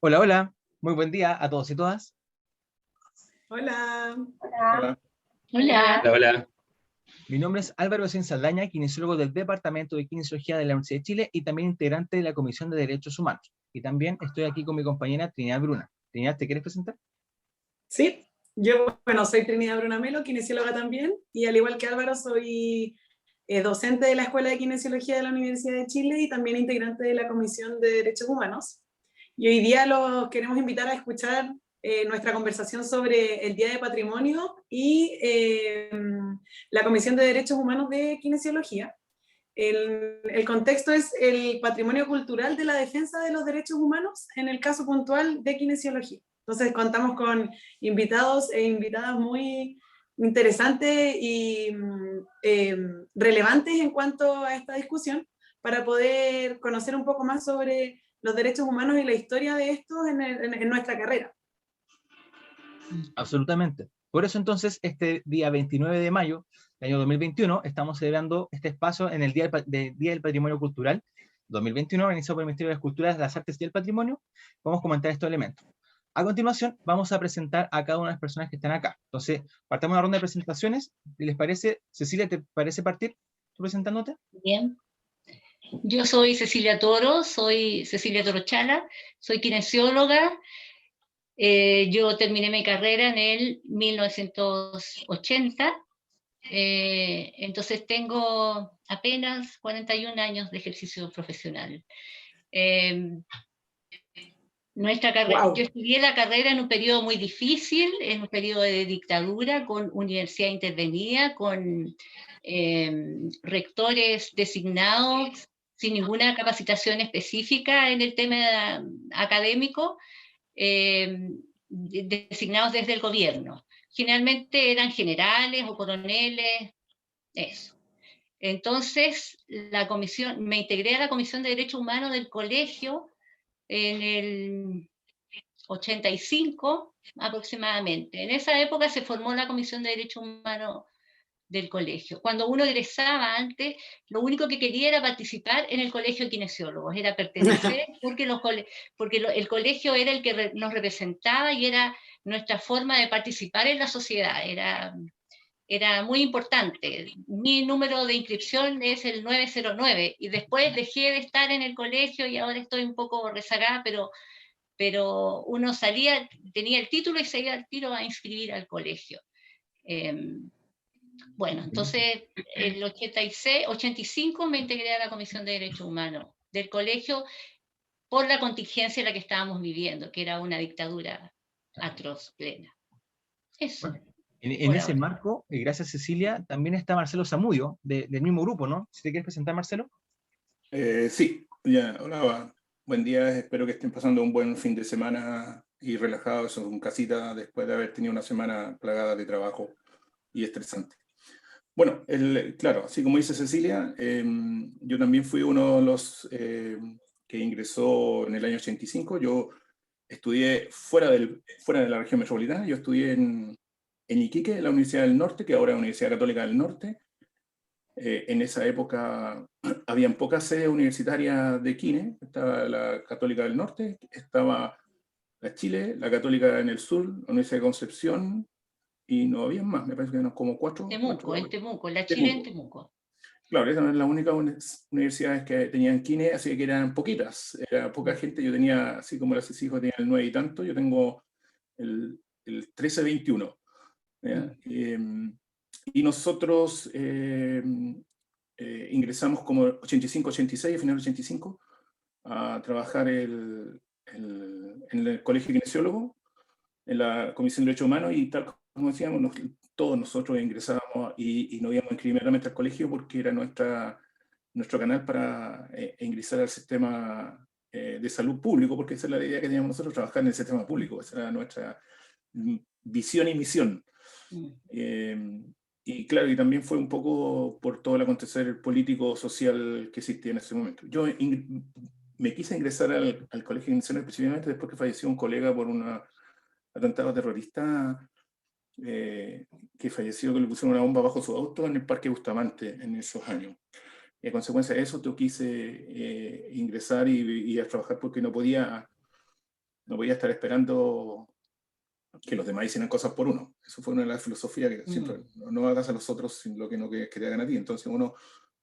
Hola, hola, muy buen día a todos y todas. Hola. Hola. Hola. Hola, hola. Mi nombre es Álvaro Sin Saldaña, kinesiólogo del Departamento de Kinesiología de la Universidad de Chile y también integrante de la Comisión de Derechos Humanos. Y también estoy aquí con mi compañera Trinidad Bruna. Trinidad, ¿te quieres presentar? Sí, yo, bueno, soy Trinidad Brunamelo, kinesióloga también, y al igual que Álvaro, soy docente de la Escuela de Kinesiología de la Universidad de Chile y también integrante de la Comisión de Derechos Humanos. Y hoy día los queremos invitar a escuchar nuestra conversación sobre el Día de Patrimonio y la Comisión de Derechos Humanos de Kinesiología. El contexto es el patrimonio cultural de la defensa de los derechos humanos en el caso puntual de kinesiología. Entonces contamos con invitados e invitadas muy interesantes y relevantes en cuanto a esta discusión para poder conocer un poco más sobre los derechos humanos y la historia de estos en nuestra carrera. Absolutamente. Por eso entonces, este día 29 de mayo del año 2021, estamos celebrando este espacio en el Día del Patrimonio Cultural 2021, organizado por el Ministerio de las Culturas, las Artes y el Patrimonio. Vamos a comentar estos elementos. A continuación, vamos a presentar a cada una de las personas que están acá. Entonces, partamos una ronda de presentaciones. ¿Y les parece? Cecilia, ¿te parece partir tú presentándote? Bien. Yo soy Cecilia Toro, soy Cecilia Toro Chala, soy kinesióloga. Yo terminé mi carrera en el 1980, entonces tengo apenas 41 años de ejercicio profesional. Wow. Yo estudié la carrera en un periodo muy difícil, en un periodo de dictadura, con universidad intervenida, con rectores designados sin ninguna capacitación específica en el tema académico, designados desde el gobierno. Generalmente eran generales o coroneles, eso. Entonces, me integré a la Comisión de Derechos Humanos del colegio en el 85 aproximadamente. En esa época se formó la Comisión de Derechos Humanos del colegio. Cuando uno egresaba antes, lo único que quería era participar en el colegio de kinesiólogos, era pertenecer, porque el colegio era el que nos representaba y era nuestra forma de participar en la sociedad, era muy importante. Mi número de inscripción es el 909 y después dejé de estar en el colegio y ahora estoy un poco rezagada, pero uno salía, tenía el título y se iba al tiro a inscribir al colegio. Bueno, entonces el 86, 85 me integré a la Comisión de Derechos Humanos del colegio por la contingencia en la que estábamos viviendo, que era una dictadura atroz, plena. Eso. Bueno, en ese ahora. marco, gracias Cecilia, también está Marcelo Zamudio, del mismo grupo, ¿no? Si te quieres presentar, Marcelo. Sí, ya, hola, buen día, espero que estén pasando un buen fin de semana y relajados en casita después de haber tenido una semana plagada de trabajo y estresante. Bueno, claro, así como dice Cecilia, yo también fui uno de los que ingresó en el año 85. Yo estudié fuera de la región metropolitana, yo estudié en Iquique, en la Universidad del Norte, que ahora es la Universidad Católica del Norte. En esa época habían pocas sedes universitarias de Kine, estaba la Católica del Norte, estaba la Chile, la Católica en el Sur, la Universidad de Concepción, y no había más, me parece que eran como cuatro. En Temuco, la Chile en Temuco. Claro, esas eran las únicas universidades que tenían Kine, así que eran poquitas, era poca gente. Yo tenía, así como las hijos tenían el 9 y tanto, yo tengo el 1321. Y nosotros ingresamos como 85-86, a final de 85, a trabajar en el Colegio Kinesiólogo, en la Comisión de Derechos Humanos, y tal como decíamos, todos nosotros ingresábamos y nos íbamos inmediatamente al colegio porque era nuestro canal para ingresar al sistema de salud público, porque esa es la idea que teníamos nosotros, trabajar en el sistema público, esa era nuestra visión y misión. Y claro, y también fue un poco por todo el acontecer político social que existía en ese momento. Yo me quise ingresar al Colegio de Iniciación específicamente después que falleció un colega por un atentado terrorista, que falleció, que le pusieron una bomba bajo su auto en el Parque Bustamante en esos años. Y a consecuencia de eso yo quise ingresar y a trabajar porque no podía no voy a estar esperando que los demás hicieran cosas por uno. Eso fue una de las filosofías que siempre, no hagas a los otros lo que no quieres que te hagan a ti. Entonces uno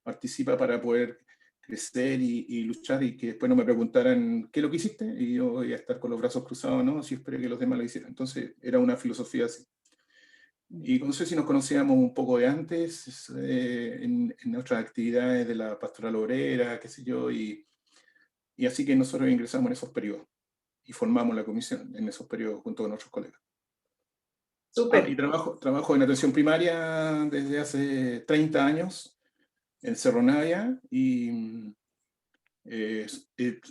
participa para poder crecer y luchar, y que después no me preguntaran qué es lo que hiciste, y yo voy a estar con los brazos cruzados, no, si esperé que los demás lo hicieran. Entonces era una filosofía así. Y no sé si nos conocíamos un poco de antes, en nuestras actividades de la pastoral obrera, qué sé yo, y así que nosotros ingresamos en esos periodos y formamos la comisión en esos periodos junto con otros colegas. Súper. Y trabajo en atención primaria desde hace 30 años en Cerro Navia, y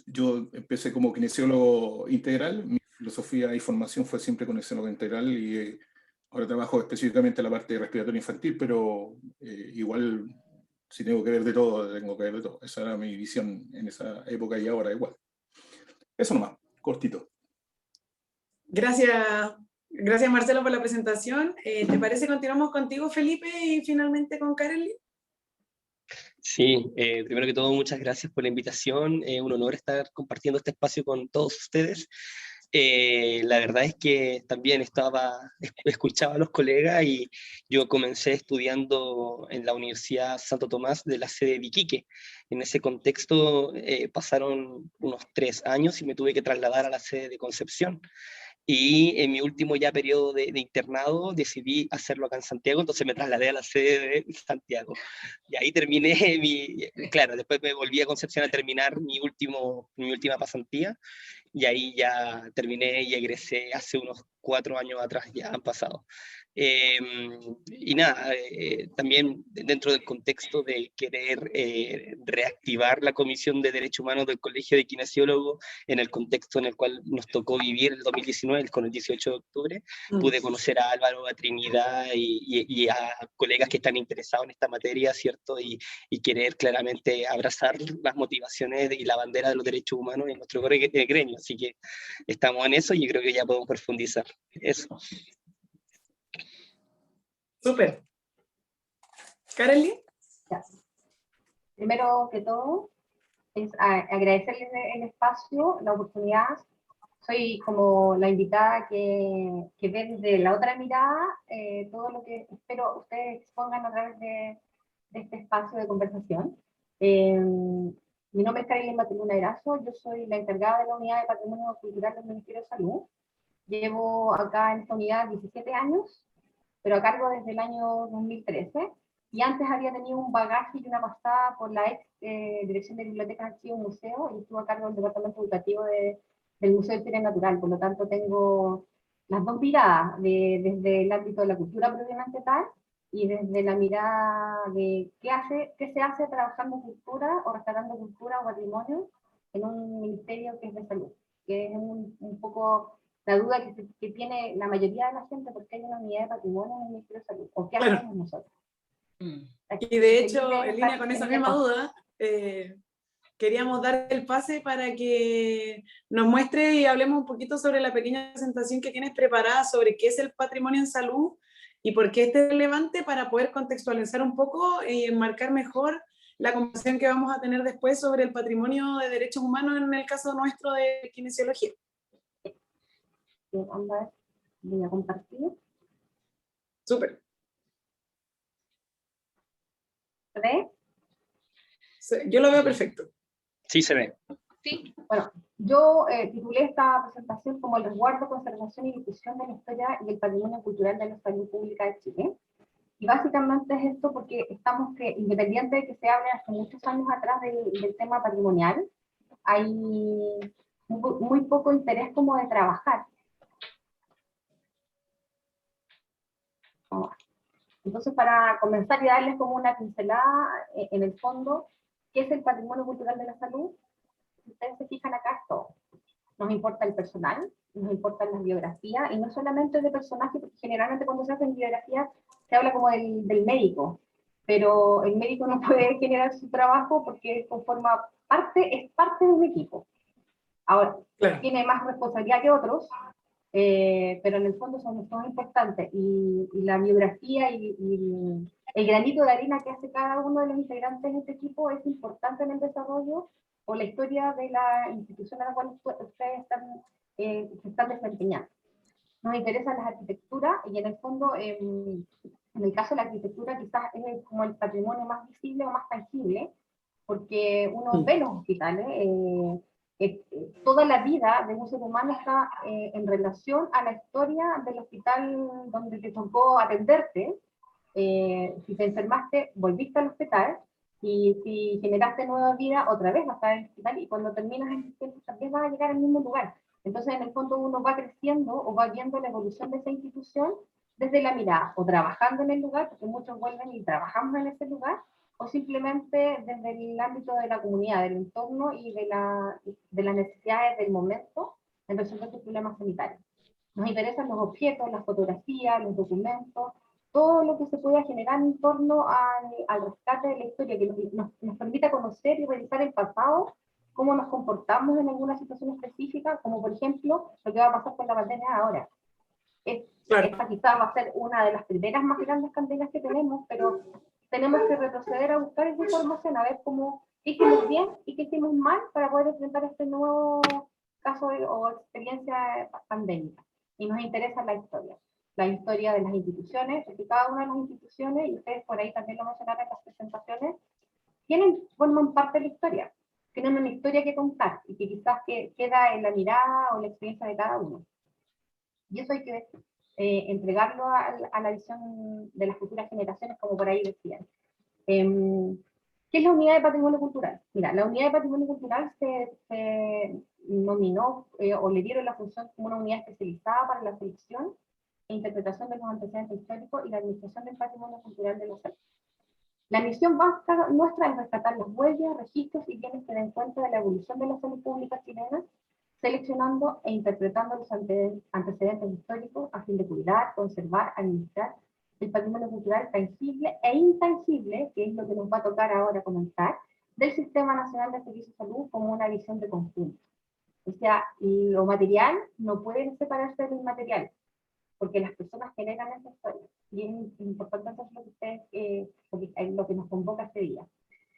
yo empecé como kinesiólogo integral. Mi filosofía y formación fue siempre kinesiólogo integral, y ahora trabajo específicamente en la parte respiratoria infantil, pero igual, si tengo que ver de todo, tengo que ver de todo. Esa era mi visión en esa época y ahora igual. Eso nomás, cortito. Gracias, gracias Marcelo por la presentación. ¿Te parece continuamos contigo, Felipe, y finalmente con Karely? Sí, primero que todo, muchas gracias por la invitación. Es un honor estar compartiendo este espacio con todos ustedes. La verdad es que también escuchaba a los colegas, y yo comencé estudiando en la Universidad Santo Tomás de la sede de Iquique. En ese contexto pasaron unos 3 años y me tuve que trasladar a la sede de Concepción. Y en mi último ya periodo de internado decidí hacerlo acá en Santiago, entonces me trasladé a la sede de Santiago. Y ahí terminé claro, después me volví a Concepción a terminar mi última pasantía, y ahí ya terminé y egresé hace unos 4 años atrás, ya han pasado. Y nada, también dentro del contexto de querer reactivar la Comisión de Derechos Humanos del Colegio de Kinesiólogos, en el contexto en el cual nos tocó vivir el 2019, con el 18 de octubre, pude conocer a Álvaro, a Trinidad y a colegas que están interesados en esta materia, ¿cierto? Y querer claramente abrazar las motivaciones y la bandera de los derechos humanos en nuestro gremio. Así que estamos en eso y creo que ya podemos profundizar. Eso. Súper. Karely. Primero que todo, es agradecerles el espacio, la oportunidad. Soy como la invitada que ve desde la otra mirada todo lo que espero ustedes expongan a través de este espacio de conversación. Mi nombre es Karely Matuluna Erazo, yo soy la encargada de la unidad de Patrimonio Cultural del Ministerio de Salud. Llevo acá en esta unidad 17 años, pero a cargo desde el año 2013. Y antes había tenido un bagaje y una pasada por la ex Dirección de Bibliotecas, Archivos y Museos, y estuve a cargo del departamento educativo del Museo de Historia Natural. Por lo tanto, tengo las dos miradas, desde el ámbito de la cultura propiamente tal, y desde la mirada de qué se hace trabajando cultura o restaurando cultura o patrimonio en un ministerio que es de salud, que es un poco la duda que tiene la mayoría de la gente, porque hay una unidad de patrimonio en el Ministerio de Salud, o qué hacemos nosotros. Y de hecho, en línea con esa misma duda, queríamos dar el pase para que nos muestre y hablemos un poquito sobre la pequeña presentación que tienes preparada sobre qué es el patrimonio en salud y por qué este es relevante, para poder contextualizar un poco y enmarcar mejor la conversación que vamos a tener después sobre el patrimonio de derechos humanos en el caso nuestro de kinesiología. Voy a compartir. Súper. ¿Ve? Yo lo veo perfecto. Sí, se ve. Sí. Bueno, yo titulé esta presentación como el resguardo, conservación y difusión de la historia y el patrimonio cultural de la salud pública de Chile. Y básicamente es esto porque estamos que, independiente de que se hable hace muchos años atrás del tema patrimonial, hay muy poco interés como de trabajar. Entonces, para comenzar y darles como una pincelada, en el fondo, ¿qué es el patrimonio cultural de la salud? Si ustedes se fijan acá, es todo. Nos importa el personal, nos importan las biografías, y no solamente de personajes, porque generalmente cuando se hacen biografías se habla como del médico, pero el médico no puede generar su trabajo porque es parte de un equipo. Ahora, Claro. tiene más responsabilidad que otros, pero en el fondo son importantes, y la biografía y el granito de arena que hace cada uno de los integrantes de este equipo es importante en el desarrollo o la historia de la institución a la cual ustedes están se están desempeñando. Nos interesan las arquitecturas y en el fondo, en el caso de la arquitectura quizás es como el patrimonio más visible o más tangible, porque uno ve los hospitales, toda la vida de un ser humano está en relación a la historia del hospital donde te tocó atenderte. Si te enfermaste, volviste al hospital, y si generaste nueva vida, otra vez vas a estar en el hospital, y cuando terminas en el hospital también vas a llegar al mismo lugar. Entonces, en el fondo, uno va creciendo o va viendo la evolución de esa institución desde la mirada, o trabajando en el lugar, porque muchos vuelven y trabajamos en ese lugar, o simplemente desde el ámbito de la comunidad, del entorno y de las necesidades del momento en resolver sus problemas sanitarios. Nos interesan los objetos, las fotografías, los documentos, todo lo que se pueda generar en torno al rescate de la historia, que nos permita conocer y revisar el pasado, cómo nos comportamos en alguna situación específica, como por ejemplo lo que va a pasar con la pandemia ahora. Esta quizás va a ser una de las primeras más grandes pandemias que tenemos, pero tenemos que retroceder a buscar esa información, a ver qué hicimos bien y qué hicimos mal para poder enfrentar este nuevo caso o experiencia pandémica. Y nos interesa la historia de las instituciones, porque cada una de las instituciones, y ustedes por ahí también lo mencionaron en las presentaciones, forman parte de la historia, tienen una historia que contar y que quizás queda en la mirada o la experiencia de cada uno. Y eso hay que entregarlo a la visión de las futuras generaciones, como por ahí decían. ¿Qué es la unidad de patrimonio cultural? Mira, la unidad de patrimonio cultural se nominó o le dieron la función como una unidad especializada para la selección e interpretación de los antecedentes históricos y la administración del patrimonio cultural de la salud. La misión básica nuestra es rescatar las huellas, registros y bienes que den cuenta de la evolución de la salud pública chilena, seleccionando e interpretando los antecedentes históricos a fin de cuidar, conservar, administrar el patrimonio cultural tangible e intangible, que es lo que nos va a tocar ahora comentar, del Sistema Nacional de Servicios de Salud como una visión de conjunto. O sea, lo material no puede separarse del inmaterial, porque las personas generan esa historia. Y es importante entonces lo que nos convoca este día.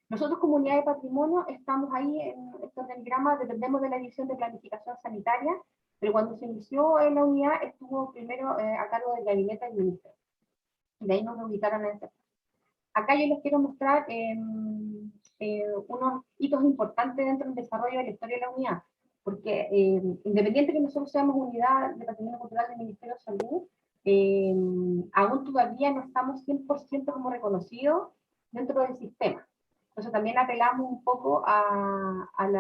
Nosotros, como unidad de patrimonio, estamos ahí en este organigrama, dependemos de la División de Planificación Sanitaria, pero cuando se inició en la unidad estuvo primero a cargo del gabinete del ministro. Y de ahí nos ubicaron en este. Acá yo les quiero mostrar unos hitos importantes dentro del desarrollo de la historia de la unidad, porque independiente que nosotros seamos unidad de patrimonio cultural del Ministerio de Salud, aún todavía no estamos 100% como reconocidos dentro del sistema. Entonces también apelamos un poco al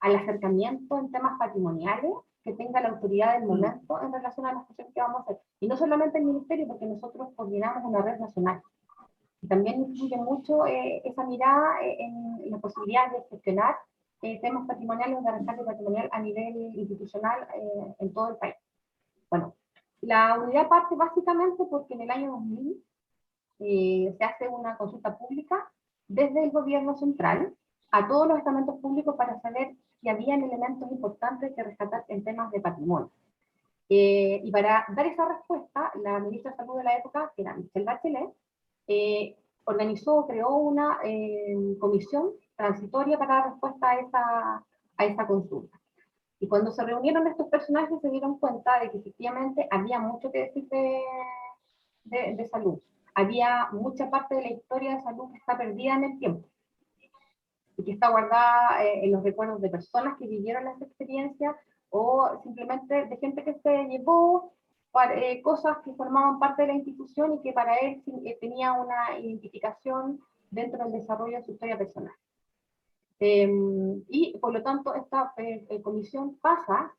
acercamiento en temas patrimoniales que tenga la autoridad del momento en relación a las cosas que vamos a hacer. Y no solamente el Ministerio, porque nosotros coordinamos una red nacional. Y también influye mucho esa mirada en la posibilidad de gestionar temas patrimoniales, de rescate patrimonial a nivel institucional en todo el país. Bueno, la unidad parte básicamente porque en el año 2000 se hace una consulta pública desde el gobierno central a todos los estamentos públicos para saber si habían elementos importantes que rescatar en temas de patrimonio. Y para dar esa respuesta, la ministra de Salud de la época, que era Michelle Bachelet, creó una comisión transitoria para dar respuesta a esa consulta. Y cuando se reunieron estos personajes se dieron cuenta de que efectivamente había mucho que decir de salud. Había mucha parte de la historia de salud que está perdida en el tiempo y que está guardada en los recuerdos de personas que vivieron las experiencias o simplemente de gente que se llevó cosas que formaban parte de la institución y que para él tenía una identificación dentro del desarrollo de su historia personal. Y por lo tanto esta comisión pasa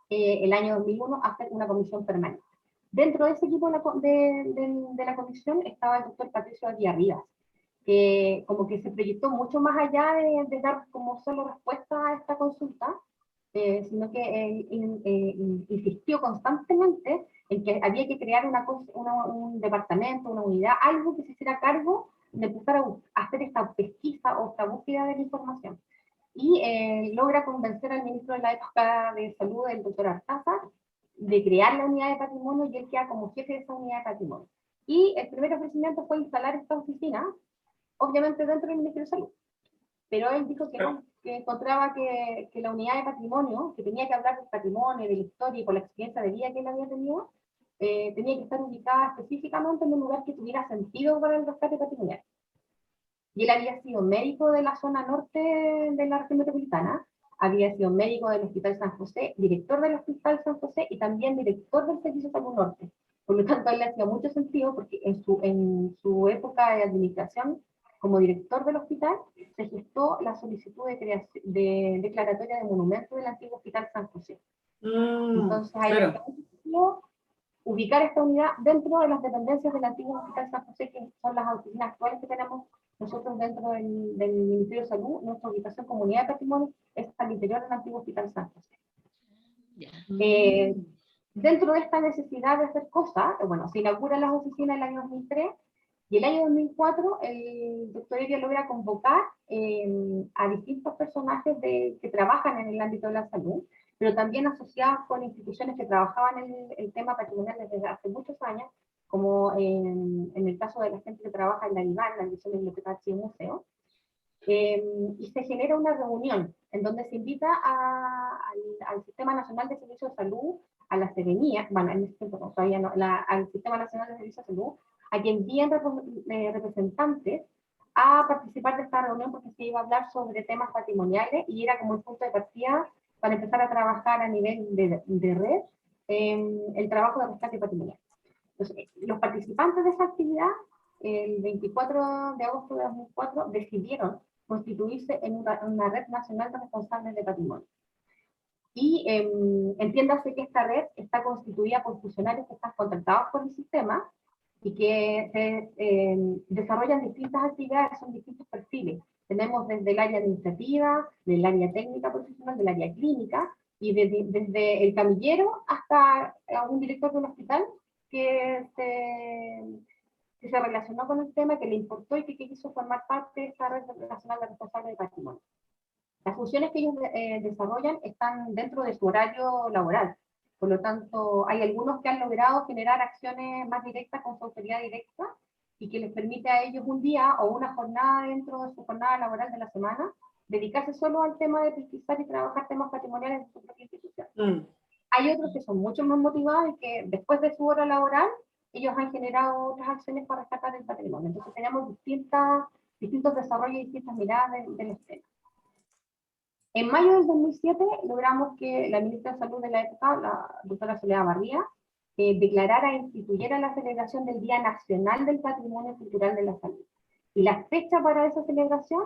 el año 2001 a ser una comisión permanente. Dentro de ese equipo de la comisión estaba el doctor Patricio Díaz Rivas, que como que se proyectó mucho más allá de dar como solo respuesta a esta consulta, sino que insistió constantemente en que había que crear un departamento, una unidad, algo que se hiciera cargo de empezar a hacer esta pesquisa o esta búsqueda de la información. Y logra convencer al ministro de la época de salud, el doctor Artaza, de crear la unidad de patrimonio, y él queda como jefe de esa unidad de patrimonio. Y el primer ofrecimiento fue instalar esta oficina, obviamente dentro del Ministerio de Salud. Pero él dijo que no, que encontraba que la unidad de patrimonio, que tenía que hablar del patrimonio, de la historia y por la experiencia de vida que él había tenido, tenía que estar ubicada específicamente en un lugar que tuviera sentido para el rescate patrimonial. Y él había sido médico de la zona norte de la región metropolitana, había sido médico del Hospital San José, director del Hospital San José y también director del Servicio Salud Norte. Por lo tanto, a él le hacía mucho sentido porque en su época de administración como director del hospital se gestó la solicitud de declaratoria de monumento del antiguo Hospital San José. Entonces, ahí claro. ubicar esta unidad dentro de las dependencias del antiguo Hospital San José, que son las oficinas actuales que tenemos nosotros dentro del Ministerio de Salud. Nuestra ubicación como unidad de patrimonio es al interior del antiguo Hospital San José. Dentro de esta necesidad de hacer cosas, bueno, se inauguran las oficinas en el año 2003, y el año 2004 el doctor Elia logra convocar a distintos personajes que trabajan en el ámbito de la salud, pero también asociados con instituciones que trabajaban en el tema patrimonial desde hace muchos años, como en el caso de la gente que trabaja en la DIVAN, la Dirección de Biblioteca, Archivo y Museo, y se genera una reunión en donde se invita al Sistema Nacional de Servicios de Salud, a la Seremía, bueno, en este tiempo todavía no, al Sistema Nacional de Servicios de Salud, a quien envían representantes a participar de esta reunión porque se iba a hablar sobre temas patrimoniales y era como el punto de partida para empezar a trabajar a nivel de red el trabajo de rescate patrimonial. Entonces, los participantes de esa actividad, el 24 de agosto de 2004, decidieron constituirse en una red nacional de responsables de patrimonio. Y entiéndase que esta red está constituida por funcionarios que están contratados por el sistema y que se desarrollan distintas actividades, son distintos perfiles. Tenemos desde el área administrativa, del área técnica profesional, del área clínica, y desde el camillero hasta un director de un hospital que se relacionó con el tema, que le importó y que quiso formar parte de esta red nacional de responsables de patrimonio. Las funciones que ellos desarrollan están dentro de su horario laboral. Por lo tanto, hay algunos que han logrado generar acciones más directas con su autoridad directa y que les permite a ellos un día o una jornada dentro de su jornada laboral de la semana dedicarse solo al tema de pesquisar y trabajar temas patrimoniales en su propia institución. Hay otros que son mucho más motivados y que después de su hora laboral ellos han generado otras acciones para rescatar el patrimonio. Entonces tenemos distintos desarrollos y distintas miradas de los temas. En mayo del 2007 logramos que la ministra de Salud de la época, la doctora Soledad Barría, declarara e instituyera la celebración del Día Nacional del Patrimonio Cultural de la Salud. Y la fecha para esa celebración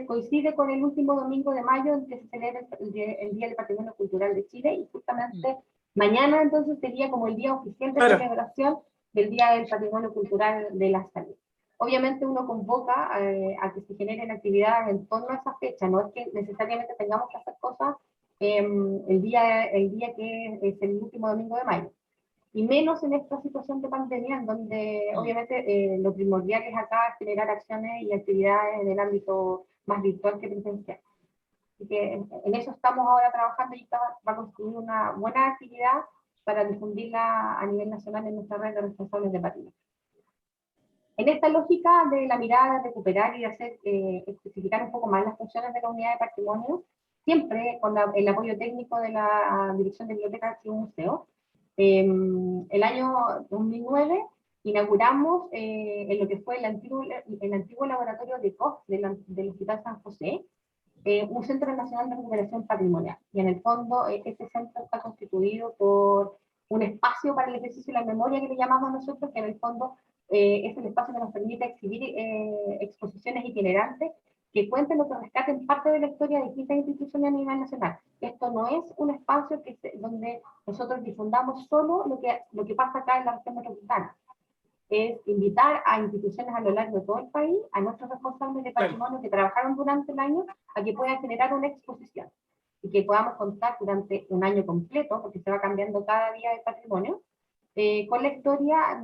coincide con el último domingo de mayo en que se celebra el Día del Patrimonio Cultural de Chile, y justamente mañana entonces sería como el día oficial de celebración del Día del Patrimonio Cultural de la Salud. Obviamente uno convoca a que se generen actividades en torno a esa fecha, no es que necesariamente tengamos que hacer cosas el día que es el último domingo de mayo. Y menos en esta situación de pandemia, en donde obviamente lo primordial es acá generar acciones y actividades en el ámbito más virtual que presencial. Así que en eso estamos ahora trabajando, y va a construir una buena actividad para difundirla a nivel nacional en nuestra red de responsables de patrimonio. En esta lógica de la mirada, de recuperar y de hacer especificar un poco más las funciones de la unidad de patrimonio, siempre con el apoyo técnico de la Dirección de Biblioteca, Archivo y Museo, el año 2009 inauguramos en lo que fue el antiguo laboratorio de COF del Hospital San José, un Centro Nacional de Recuperación Patrimonial. Y en el fondo este centro está constituido por un espacio para el ejercicio de la memoria que le llamamos nosotros, que en el fondo es el espacio que nos permite exhibir exposiciones itinerantes que cuenten o que rescaten parte de la historia de distintas instituciones a nivel nacional. Esto no es un espacio donde nosotros difundamos solo lo que pasa acá en la región metropolitana. Es invitar a instituciones a lo largo de todo el país, a nuestros responsables de patrimonio que trabajaron durante el año, a que puedan generar una exposición y que podamos contar durante un año completo, porque se va cambiando cada día de patrimonio, con la historia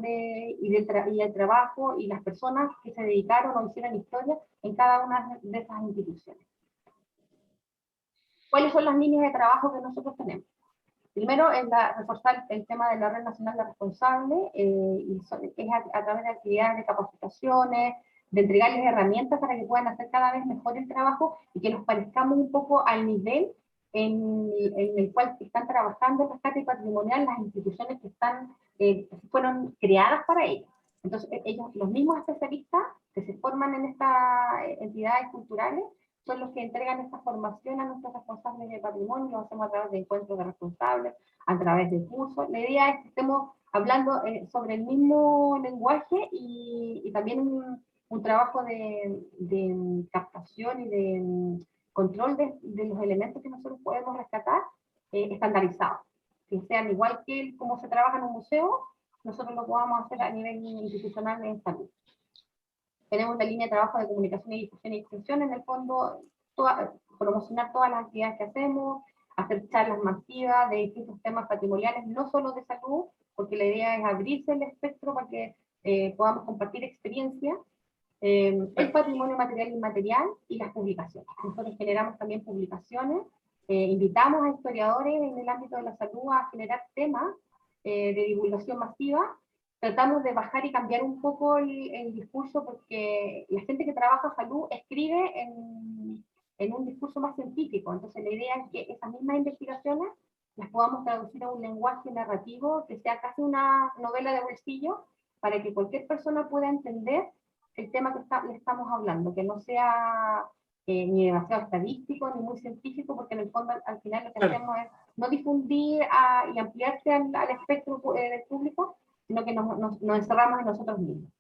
y el trabajo y las personas que se dedicaron o hicieron historia en cada una de esas instituciones. ¿Cuáles son las líneas de trabajo que nosotros tenemos? Primero es reforzar el tema de la Red Nacional de Responsables, es a través de actividades de capacitaciones, de entregarles herramientas para que puedan hacer cada vez mejor el trabajo y que nos parezcamos un poco al nivel en el cual están trabajando el rescate patrimonial las instituciones que están, fueron creadas para ello. Entonces, ellos, los mismos especialistas que se forman en estas entidades culturales, son los que entregan esta formación a nuestros responsables de patrimonio. Lo hacemos a través de encuentros de responsables, a través de cursos. La idea es que estemos hablando sobre el mismo lenguaje y también un trabajo de captación y de control de los elementos que nosotros podemos rescatar estandarizados, que sean igual que como se trabaja en un museo, nosotros lo podamos hacer a nivel institucional en salud. Tenemos la línea de trabajo de comunicación y difusión y extensión, en el fondo, promocionar todas las actividades que hacemos, hacer charlas masivas de distintos temas patrimoniales, no solo de salud, porque la idea es abrirse el espectro para que podamos compartir experiencias, el patrimonio material e inmaterial y las publicaciones. Nosotros generamos también publicaciones, invitamos a historiadores en el ámbito de la salud a generar temas de divulgación masiva. Tratamos de bajar y cambiar un poco el discurso, porque la gente que trabaja salud escribe en un discurso más científico. Entonces la idea es que esas mismas investigaciones las podamos traducir a un lenguaje narrativo que sea casi una novela de bolsillo, para que cualquier persona pueda entender el tema que le estamos hablando, que no sea ni demasiado estadístico ni muy científico, porque en el fondo al final lo que hacemos es no difundir y ampliarse al espectro del público, sino que nos encerramos en nosotros mismos.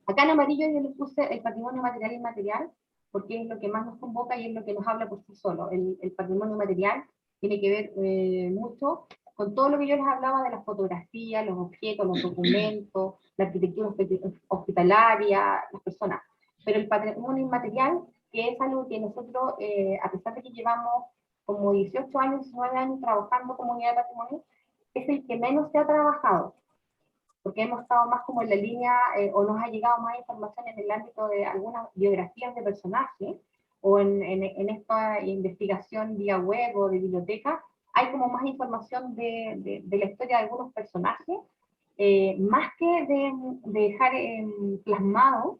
Acá en amarillo yo les puse el patrimonio material e inmaterial, porque es lo que más nos convoca y es lo que nos habla por sí solo. El patrimonio material tiene que ver mucho con todo lo que yo les hablaba de las fotografías, los objetos, los documentos, la arquitectura hospitalaria, las personas. Pero el patrimonio inmaterial, que es algo que nosotros, a pesar de que llevamos como 18 años, 19 años trabajando como unidad de patrimonio, es el que menos se ha trabajado, porque hemos estado más como en la línea, o nos ha llegado más información en el ámbito de algunas biografías de personajes, o en esta investigación vía web o de biblioteca, hay como más información de la historia de algunos personajes, más que de dejar plasmado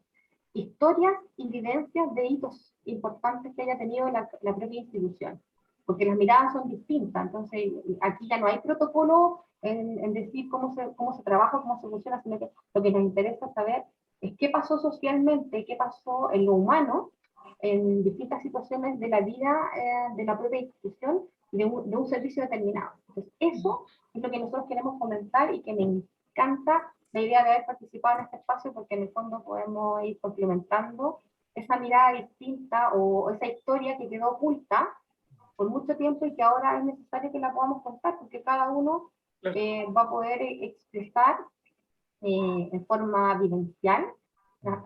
historias y vivencias de hitos importantes que haya tenido la propia institución, porque las miradas son distintas. Entonces aquí ya no hay protocolo en decir cómo se trabaja, cómo se funciona, sino que lo que nos interesa saber es qué pasó socialmente, qué pasó en lo humano, en distintas situaciones de la vida de la propia institución, de un servicio determinado. Entonces, eso es lo que nosotros queremos comentar, y que me encanta la idea de haber participado en este espacio, porque en el fondo podemos ir complementando esa mirada distinta o esa historia que quedó oculta por mucho tiempo y que ahora es necesario que la podamos contar, porque cada uno va a poder expresar en forma vivencial,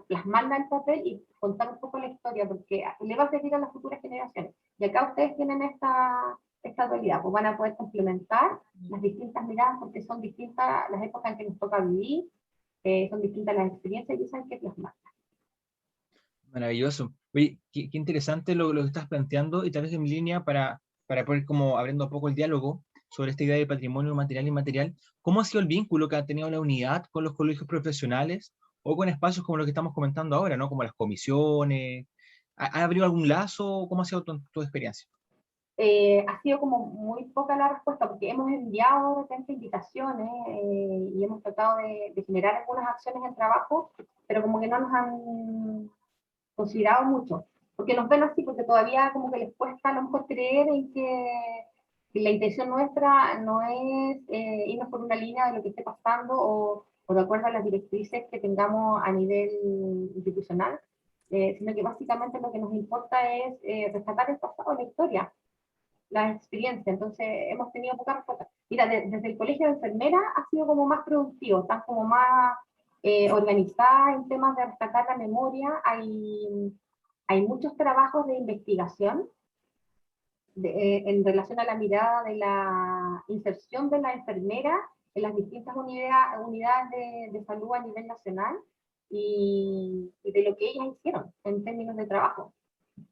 plasmarla en papel y contar un poco la historia, porque le va a servir a las futuras generaciones. Y acá ustedes tienen esta dualidad, pues van a poder complementar las distintas miradas, porque son distintas las épocas en que nos toca vivir, son distintas las experiencias y eso hay que plasmar. Maravilloso. Oye, qué interesante lo que estás planteando, y tal vez en mi línea para poder como abriendo un poco el diálogo sobre esta idea de patrimonio material e inmaterial. ¿Cómo ha sido el vínculo que ha tenido la unidad con los colegios profesionales o con espacios como lo que estamos comentando ahora, ¿no? Como las comisiones? ¿Ha habido algún lazo? ¿Cómo ha sido tu experiencia? Ha sido como muy poca la respuesta, porque hemos enviado de repente invitaciones y hemos tratado de generar algunas acciones en trabajo, pero como que no nos han considerado mucho, porque nos ven así, porque todavía como que les cuesta a lo mejor creer en que la intención nuestra no es irnos por una línea de lo que esté pasando o de acuerdo a las directrices que tengamos a nivel institucional, sino que básicamente lo que nos importa es rescatar el pasado, la historia, la experiencia. Entonces hemos tenido poca respuesta. Mira, desde el colegio de enfermeras ha sido como más productivo, están como más organizada en temas de rescatar la memoria. Hay muchos trabajos de investigación en relación a la mirada de la inserción de la enfermera en las distintas unidades de salud a nivel nacional y de lo que ellas hicieron en términos de trabajo.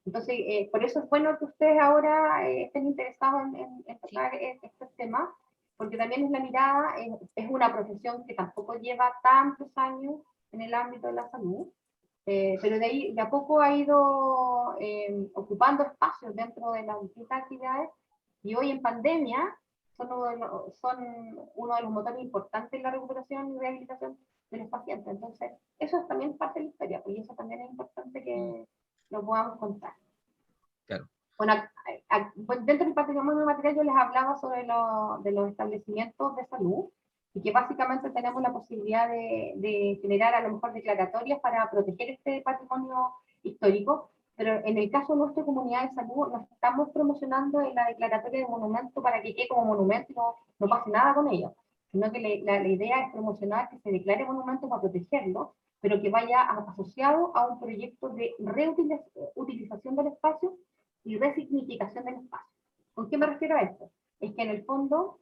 Entonces, por eso es bueno que ustedes ahora estén interesados en tocar estos temas, porque también es la mirada, es una profesión que tampoco lleva tantos años en el ámbito de la salud, pero de ahí, de a poco ha ido ocupando espacios dentro de las distintas actividades, y hoy en pandemia son uno de los motores importantes en la recuperación y rehabilitación de los pacientes. Entonces, eso es también parte de la historia, y eso también es importante que lo podamos contar. Claro. Bueno, dentro del patrimonio material yo les hablaba sobre de los establecimientos de salud, y que básicamente tenemos la posibilidad de generar a lo mejor declaratorias para proteger este patrimonio histórico, pero en el caso de nuestra comunidad de salud nos estamos promocionando en la declaratoria de monumento para que quede como monumento y no pase nada con ello, sino que la idea es promocionar que se declare monumento para protegerlo, pero que vaya asociado a un proyecto de reutilización del espacio y resignificación del espacio. ¿Con qué me refiero a esto? Es que en el fondo,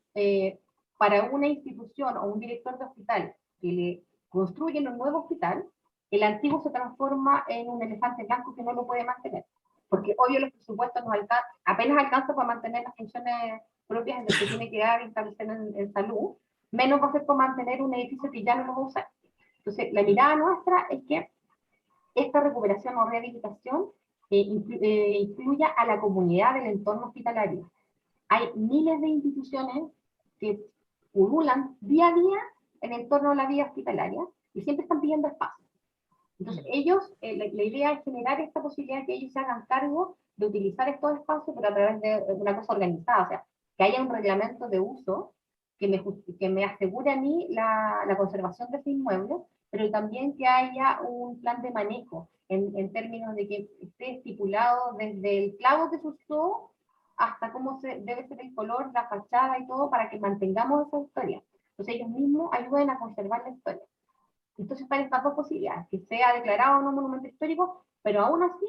para una institución o un director de hospital que le construyen un nuevo hospital, el antiguo se transforma en un elefante blanco que no lo puede mantener. Porque obvio los presupuestos apenas alcanzan para mantener las funciones propias en las que tiene que dar instalación en salud, menos va a ser para mantener un edificio que ya no lo va a usar. Entonces, la mirada nuestra es que esta recuperación o rehabilitación incluya a la comunidad del entorno hospitalario. Hay miles de instituciones que pululan día a día en el entorno de la vida hospitalaria y siempre están pidiendo espacio. Entonces, ellos, la idea es generar esta posibilidad de que ellos se hagan cargo de utilizar estos espacios, pero a través de una cosa organizada, o sea, que haya un reglamento de uso que me asegure a mí la conservación de ese inmueble, pero también que haya un plan de manejo en términos de que esté estipulado desde el clavo que se usó hasta cómo debe ser el color, la fachada y todo, para que mantengamos esa historia. Entonces ellos mismos ayuden a conservar la historia. Entonces están estas dos posibilidades, que sea declarado o no monumento histórico, pero aún así,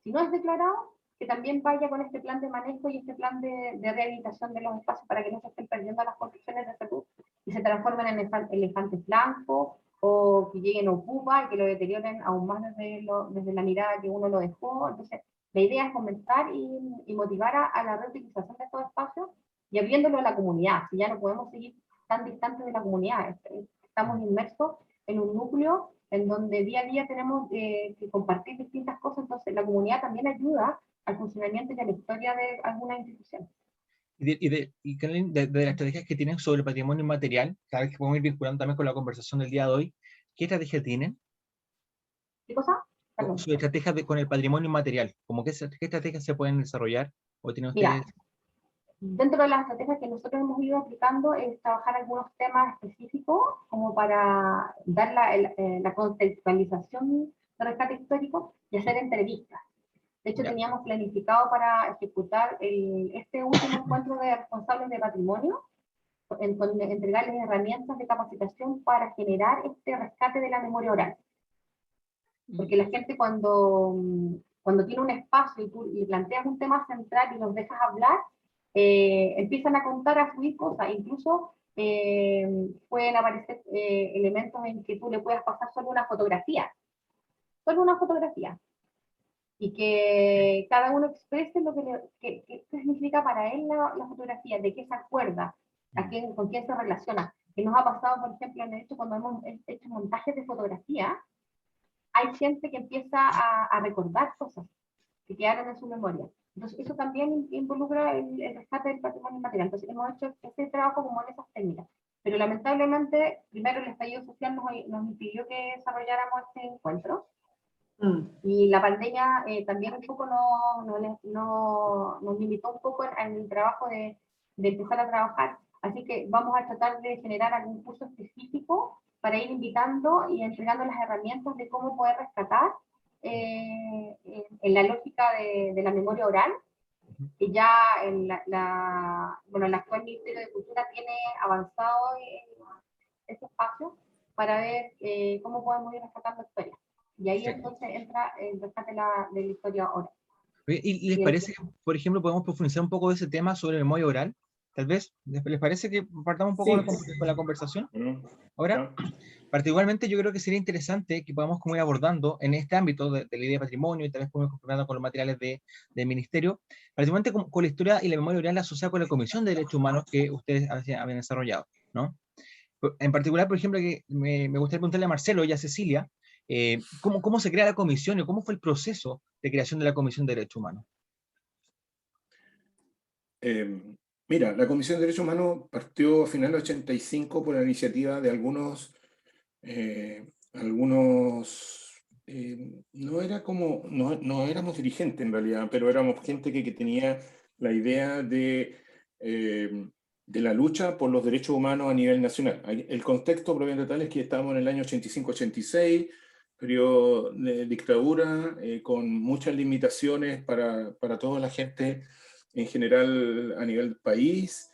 si no es declarado, que también vaya con este plan de manejo y este plan de rehabilitación de los espacios para que no se estén perdiendo las construcciones de salud y se transformen en elefantes blancos, o que lleguen a Ocupa y que lo deterioren aún más desde la mirada que uno lo dejó. Entonces, la idea es fomentar y motivar a la reutilización de estos espacios y abriéndolo a la comunidad, si ya no podemos seguir tan distantes de la comunidad. Estamos inmersos en un núcleo en donde día a día tenemos que compartir distintas cosas, entonces la comunidad también ayuda al funcionamiento y a la historia de alguna institución. De las estrategias que tienen sobre el patrimonio inmaterial, cada vez que podemos ir vinculando también con la conversación del día de hoy, ¿qué estrategias tienen? ¿Qué cosa? Perdón. Sobre estrategias con el patrimonio inmaterial, ¿qué estrategias se pueden desarrollar? ¿O tienen ustedes? Mira, dentro de las estrategias que nosotros hemos ido aplicando es trabajar algunos temas específicos como para dar la contextualización de rescate histórico y hacer entrevistas. De hecho, teníamos planificado para ejecutar este último encuentro de responsables de patrimonio, entregarles herramientas de capacitación para generar este rescate de la memoria oral. Porque la gente cuando tiene un espacio y tú le planteas un tema central y los dejas hablar, empiezan a contar, a subir cosas, incluso pueden aparecer elementos en que tú le puedas pasar solo una fotografía, y que cada uno exprese lo que significa para él la fotografía, de qué se acuerda, con quién se relaciona. Que nos ha pasado, por ejemplo, cuando hemos hecho montajes de fotografía, hay gente que empieza a recordar cosas que quedaron en su memoria. Entonces, eso también involucra el rescate del patrimonio inmaterial. Entonces, hemos hecho ese trabajo como en esas técnicas. Pero lamentablemente, primero el estallido social nos impidió que desarrolláramos este encuentro. Y la pandemia también un poco nos limitó un poco en el trabajo de empezar a trabajar. Así que vamos a tratar de generar algún curso específico para ir invitando y entregando las herramientas de cómo poder rescatar en la lógica de la memoria oral, que ya el actual Ministerio de Cultura tiene avanzado ese espacio para ver cómo podemos ir rescatando historias. Y ahí entonces entra el rescate de la historia oral. ¿Y les parece que, por ejemplo, podemos profundizar un poco de ese tema sobre memoria oral? Tal vez, ¿les parece que partamos un poco con la conversación? Ahora, particularmente yo creo que sería interesante que podamos como ir abordando en este ámbito de la idea de patrimonio y tal vez podemos complementar con los materiales del ministerio, particularmente con la historia y la memoria oral asociada con la Comisión de Derechos Humanos que ustedes habían desarrollado, ¿no? En particular, por ejemplo, que me gustaría preguntarle a Marcelo y a Cecilia, ¿Cómo se crea la comisión y cómo fue el proceso de creación de la Comisión de Derechos Humanos? Mira, la Comisión de Derechos Humanos partió a finales del 85 por la iniciativa de no éramos dirigentes en realidad, pero éramos gente que tenía la idea de la lucha por los derechos humanos a nivel nacional. El contexto propiamente tal es que estábamos en el año 85-86, periodo de dictadura, con muchas limitaciones para toda la gente en general a nivel del país.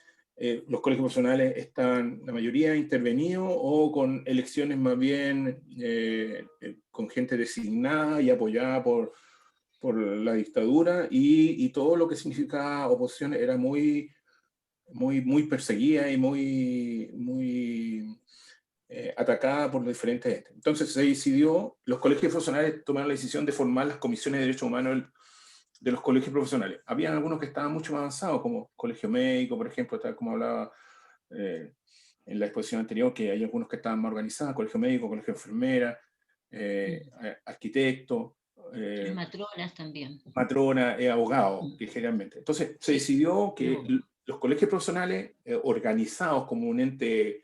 Los colegios profesionales están, la mayoría, intervenidos o con elecciones más bien con gente designada y apoyada por la dictadura, y todo lo que significaba oposición era muy perseguida y muy atacada por los diferentes entes. Entonces se decidió, los colegios profesionales tomaron la decisión de formar las comisiones de derechos humanos de los colegios profesionales. Habían algunos que estaban mucho más avanzados, como Colegio Médico, por ejemplo, tal como hablaba en la exposición anterior, que hay algunos que estaban más organizados, Colegio Médico, Colegio de Enfermera, arquitecto, Las matronas también. matrona, abogado, que generalmente. Entonces se decidió que los colegios profesionales organizados como un ente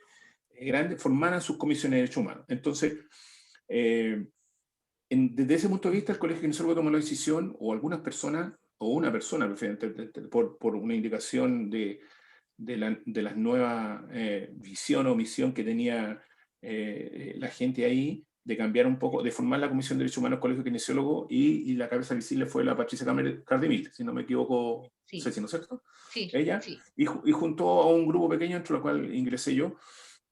grande formaran sus comisiones de derechos humanos. Entonces, desde ese punto de vista, el Colegio Ginecólogo tomó la decisión, o algunas personas, o una persona, por una indicación de las nuevas visión o misión que tenía la gente ahí, de cambiar un poco, de formar la Comisión de Derechos Humanos Colegio Kinesiólogo, y la cabeza visible fue la Patricia Cardemil, si no me equivoco, Sí. Ceci, ¿no es cierto? Sí, Ella, sí. y juntó a un grupo pequeño, entre lo cual ingresé yo,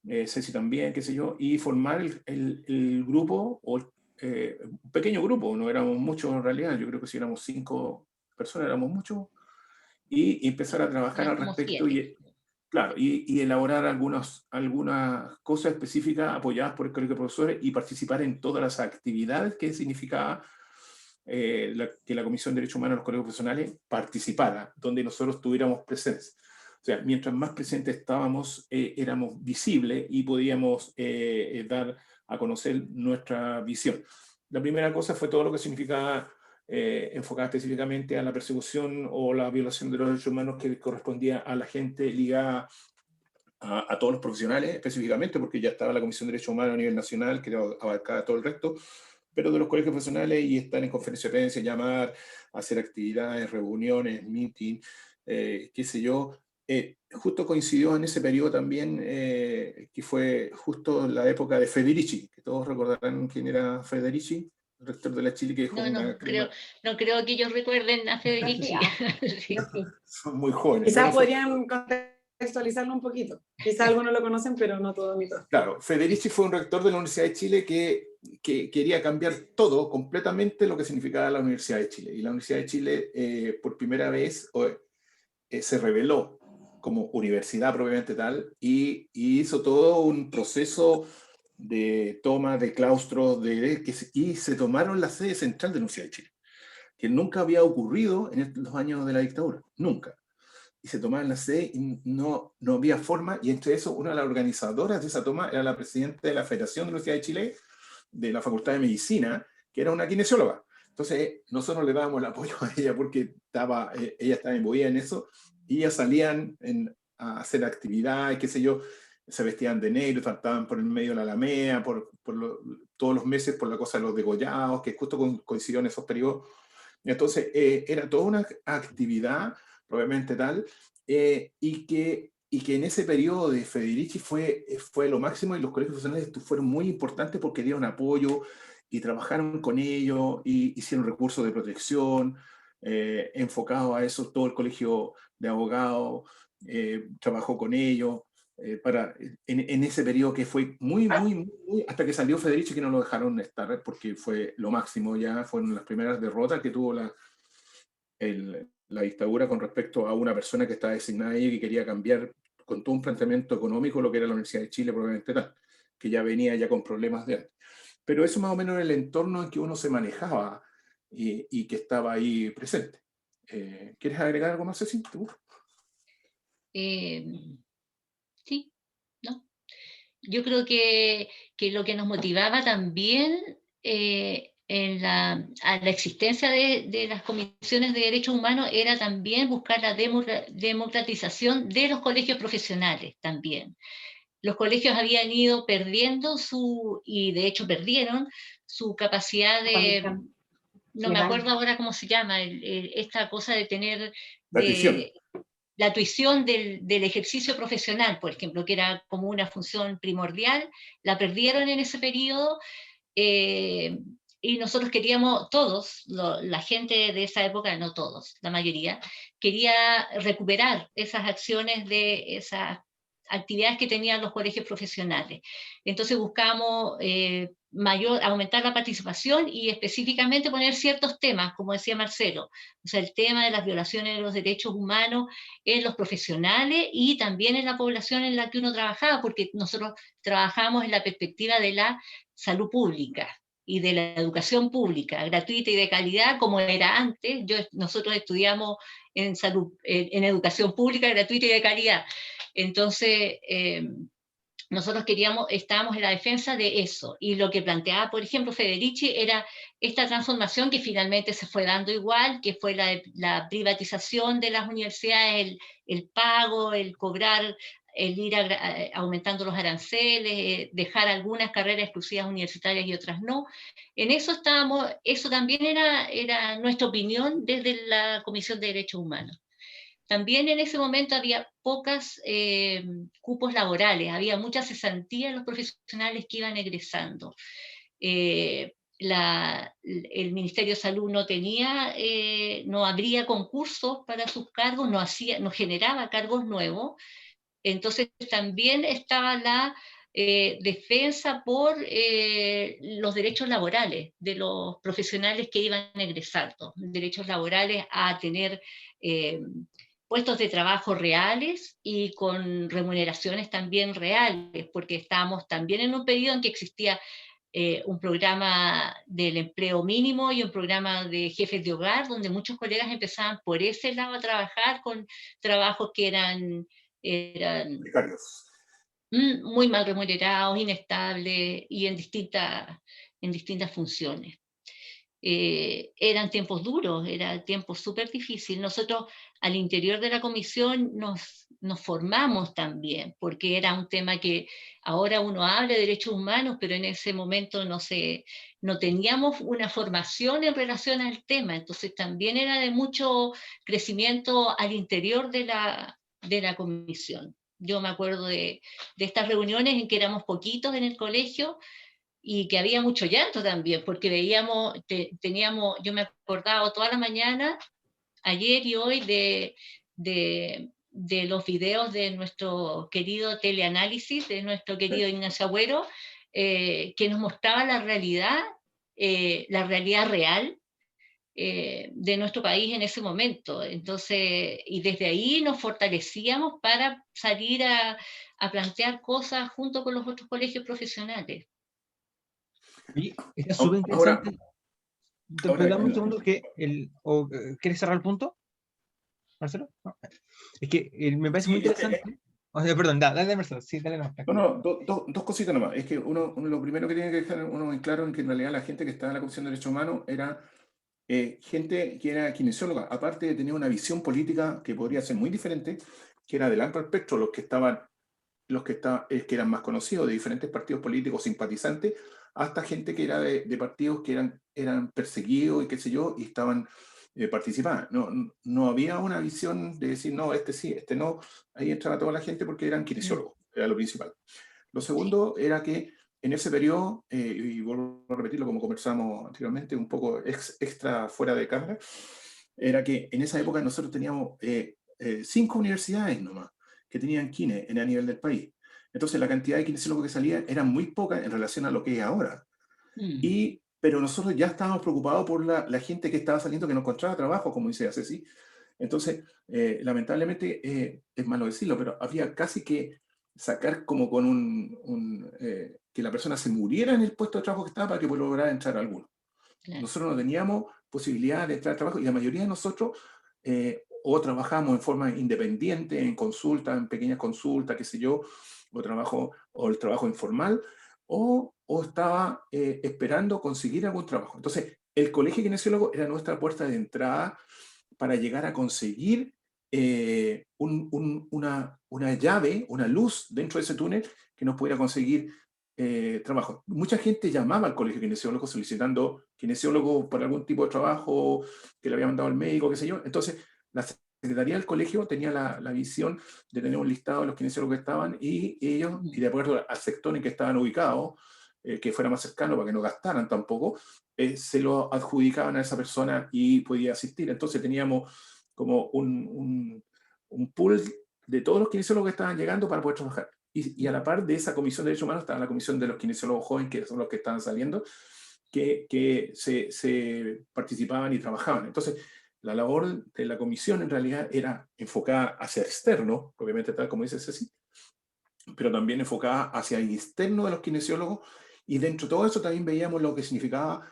Ceci también, qué sé yo, y formar el grupo, o un pequeño grupo, no éramos muchos en realidad, yo creo que si éramos 5 personas éramos muchos, y empezar a trabajar al Como respecto, 7. claro, y elaborar algunas cosas específicas apoyadas por el Colegio de Profesores, y participar en todas las actividades que significaba que la Comisión de Derechos Humanos de los Colegios Profesionales participara, donde nosotros estuviéramos presentes. O sea, mientras más presentes estábamos, éramos visibles y podíamos dar a conocer nuestra visión. La primera cosa fue todo lo que significaba enfocada específicamente a la persecución o la violación de los derechos humanos que correspondía a la gente ligada a todos los profesionales, específicamente, porque ya estaba la Comisión de Derechos Humanos a nivel nacional, que abarcaba todo el resto, pero de los colegios profesionales, y estar en conferencia de prensa, llamar, hacer actividades, reuniones, meeting, qué sé yo. Justo coincidió en ese periodo también, que fue justo la época de Federici, que todos recordarán quién era Federici, el rector de la Chile, que dejó No creo que ellos recuerden a Federici. Sí. Son muy jóvenes. Quizás podrían contextualizarlo un poquito. Quizás algunos lo conocen, pero no todos ni todos. Claro, Federici fue un rector de la Universidad de Chile que quería cambiar todo, completamente, lo que significaba la Universidad de Chile. Y la Universidad de Chile, por primera vez, se reveló como universidad propiamente tal, y hizo todo un proceso de toma de claustros, y se tomaron la sede central de la Universidad de Chile, que nunca había ocurrido en los años de la dictadura, nunca. Y se tomaban la sede y no había forma, y entre eso, una de las organizadoras de esa toma era la presidenta de la Federación de la Universidad de Chile, de la Facultad de Medicina, que era una kinesióloga. Entonces, nosotros le dábamos el apoyo a ella porque ella estaba imbuida en eso, y ellas salían a hacer actividades, qué sé yo, se vestían de negro, trataban por el medio de la Alameda, todos los meses por la cosa de los degollados, que justo coincidió en esos periodos. Entonces, era toda una actividad, probablemente tal, y que en ese periodo de Federici fue lo máximo, y los colegios profesionales fueron muy importantes porque dieron apoyo y trabajaron con ellos, y hicieron recursos de protección enfocados a eso. Todo el colegio de abogados trabajó con ellos en ese periodo, que fue muy, hasta que salió Federici, que no lo dejaron estar, porque fue lo máximo. Ya fueron las primeras derrotas que tuvo la dictadura con respecto a una persona que estaba designada ahí, que quería cambiar con todo un planteamiento económico lo que era la Universidad de Chile, probablemente tal, que ya venía ya con problemas de antes. Pero eso más o menos era el entorno en que uno se manejaba y que estaba ahí presente. ¿Quieres agregar algo más, Ceci? Sí, ¿no? Yo creo que lo que nos motivaba también a la existencia de las comisiones de derechos humanos era también buscar la democratización de los colegios profesionales también. Los colegios habían ido perdiendo y de hecho perdieron su capacidad de, no me acuerdo ahora cómo se llama, esta cosa de tener la tuición del ejercicio profesional, por ejemplo, que era como una función primordial, la perdieron en ese periodo, y nosotros queríamos, todos, la gente de esa época, no todos, la mayoría, quería recuperar esas acciones de esas actividades que tenían los colegios profesionales. Entonces buscamos aumentar la participación y específicamente poner ciertos temas, como decía Marcelo, o sea, el tema de las violaciones de los derechos humanos en los profesionales y también en la población en la que uno trabajaba, porque nosotros trabajamos en la perspectiva de la salud pública y de la educación pública, gratuita y de calidad, como era antes. Nosotros estudiamos en salud, en educación pública, gratuita y de calidad. Entonces, nosotros estábamos en la defensa de eso, y lo que planteaba, por ejemplo, Federici era esta transformación que finalmente se fue dando igual, que fue la privatización de las universidades, el pago, el cobrar, el ir aumentando los aranceles, dejar algunas carreras exclusivas universitarias y otras no. En eso estábamos, eso también era nuestra opinión desde la Comisión de Derechos Humanos. También en ese momento había pocos cupos laborales, había mucha cesantía en los profesionales que iban egresando. El Ministerio de Salud no abría concursos para sus cargos, no generaba cargos nuevos. Entonces también estaba la defensa por los derechos laborales de los profesionales que iban egresando, derechos laborales a tener puestos de trabajo reales y con remuneraciones también reales, porque estábamos también en un periodo en que existía un programa del empleo mínimo y un programa de jefes de hogar, donde muchos colegas empezaban por ese lado a trabajar con trabajos que eran muy mal remunerados, inestables y en distintas funciones. Eran tiempos duros, era tiempo súper difícil. Nosotros al interior de la comisión nos formamos también, porque era un tema que ahora uno habla de derechos humanos, pero en ese momento no teníamos una formación en relación al tema, entonces también era de mucho crecimiento al interior de la comisión. Yo me acuerdo de estas reuniones en que éramos poquitos en el colegio, y que había mucho llanto también, porque yo me he acordado toda la mañana, ayer y hoy, de los videos de nuestro querido teleanálisis, de nuestro querido Ignacio Agüero, que nos mostraba la realidad real de nuestro país en ese momento. Entonces, y desde ahí nos fortalecíamos para salir a plantear cosas junto con los otros colegios profesionales. Y está súper interesante. Perdón un segundo, ¿quieres cerrar el punto, Marcelo? No. Es que me parece muy interesante. Perdón, dale, Marcelo. Sí, dale. Dos cositas nomás. Es que lo primero que tiene que dejar uno en claro es que en realidad la gente que estaba en la Comisión de Derechos Humanos era gente que era kinesióloga, aparte de tener una visión política que podría ser muy diferente, que era del amplio espectro, que eran más conocidos de diferentes partidos políticos simpatizantes, hasta gente que era de partidos que eran perseguidos y qué sé yo, y estaban participando. No había una visión de decir, no, este sí, este no. Ahí entraba toda la gente porque eran kinesiólogos, era lo principal. Lo segundo era que en ese periodo, y vuelvo a repetirlo como conversamos anteriormente, un poco extra fuera de cámara, era que en esa época nosotros teníamos 5 universidades nomás que tenían kine a nivel del país. Entonces la cantidad de kinesiólogos que salía era muy poca en relación a lo que es ahora. Pero nosotros ya estábamos preocupados por la gente que estaba saliendo, que no encontraba trabajo, como dice Ceci. Entonces, lamentablemente, es malo decirlo, pero había casi que sacar como con que la persona se muriera en el puesto de trabajo que estaba para que lograra entrar a alguno. Claro. Nosotros no teníamos posibilidad de entrar al trabajo, y la mayoría de nosotros o trabajamos en forma independiente, en consulta, en pequeñas consultas, qué sé yo, o el trabajo informal, o estaba esperando conseguir algún trabajo. Entonces, el colegio kinesiólogo era nuestra puerta de entrada para llegar a conseguir una llave, una luz dentro de ese túnel que nos pudiera conseguir trabajo. Mucha gente llamaba al colegio kinesiólogo solicitando kinesiólogo para algún tipo de trabajo que le había mandado el médico, qué sé yo. Entonces, la secretaría del colegio tenía la visión de tener un listado de los kinesiólogos que estaban y ellos, y de acuerdo al sector en que estaban ubicados, que fuera más cercano para que no gastaran tampoco, se lo adjudicaban a esa persona y podía asistir. Entonces teníamos como un pool de todos los kinesiólogos que estaban llegando para poder trabajar. Y a la par de esa comisión de derechos humanos estaba la comisión de los kinesiólogos jóvenes, que son los que estaban saliendo, que se participaban y trabajaban. Entonces, la labor de la comisión en realidad era enfocada hacia externo, obviamente tal como dice Ceci, pero también enfocada hacia el externo de los kinesiólogos, y dentro de todo eso también veíamos lo que significaba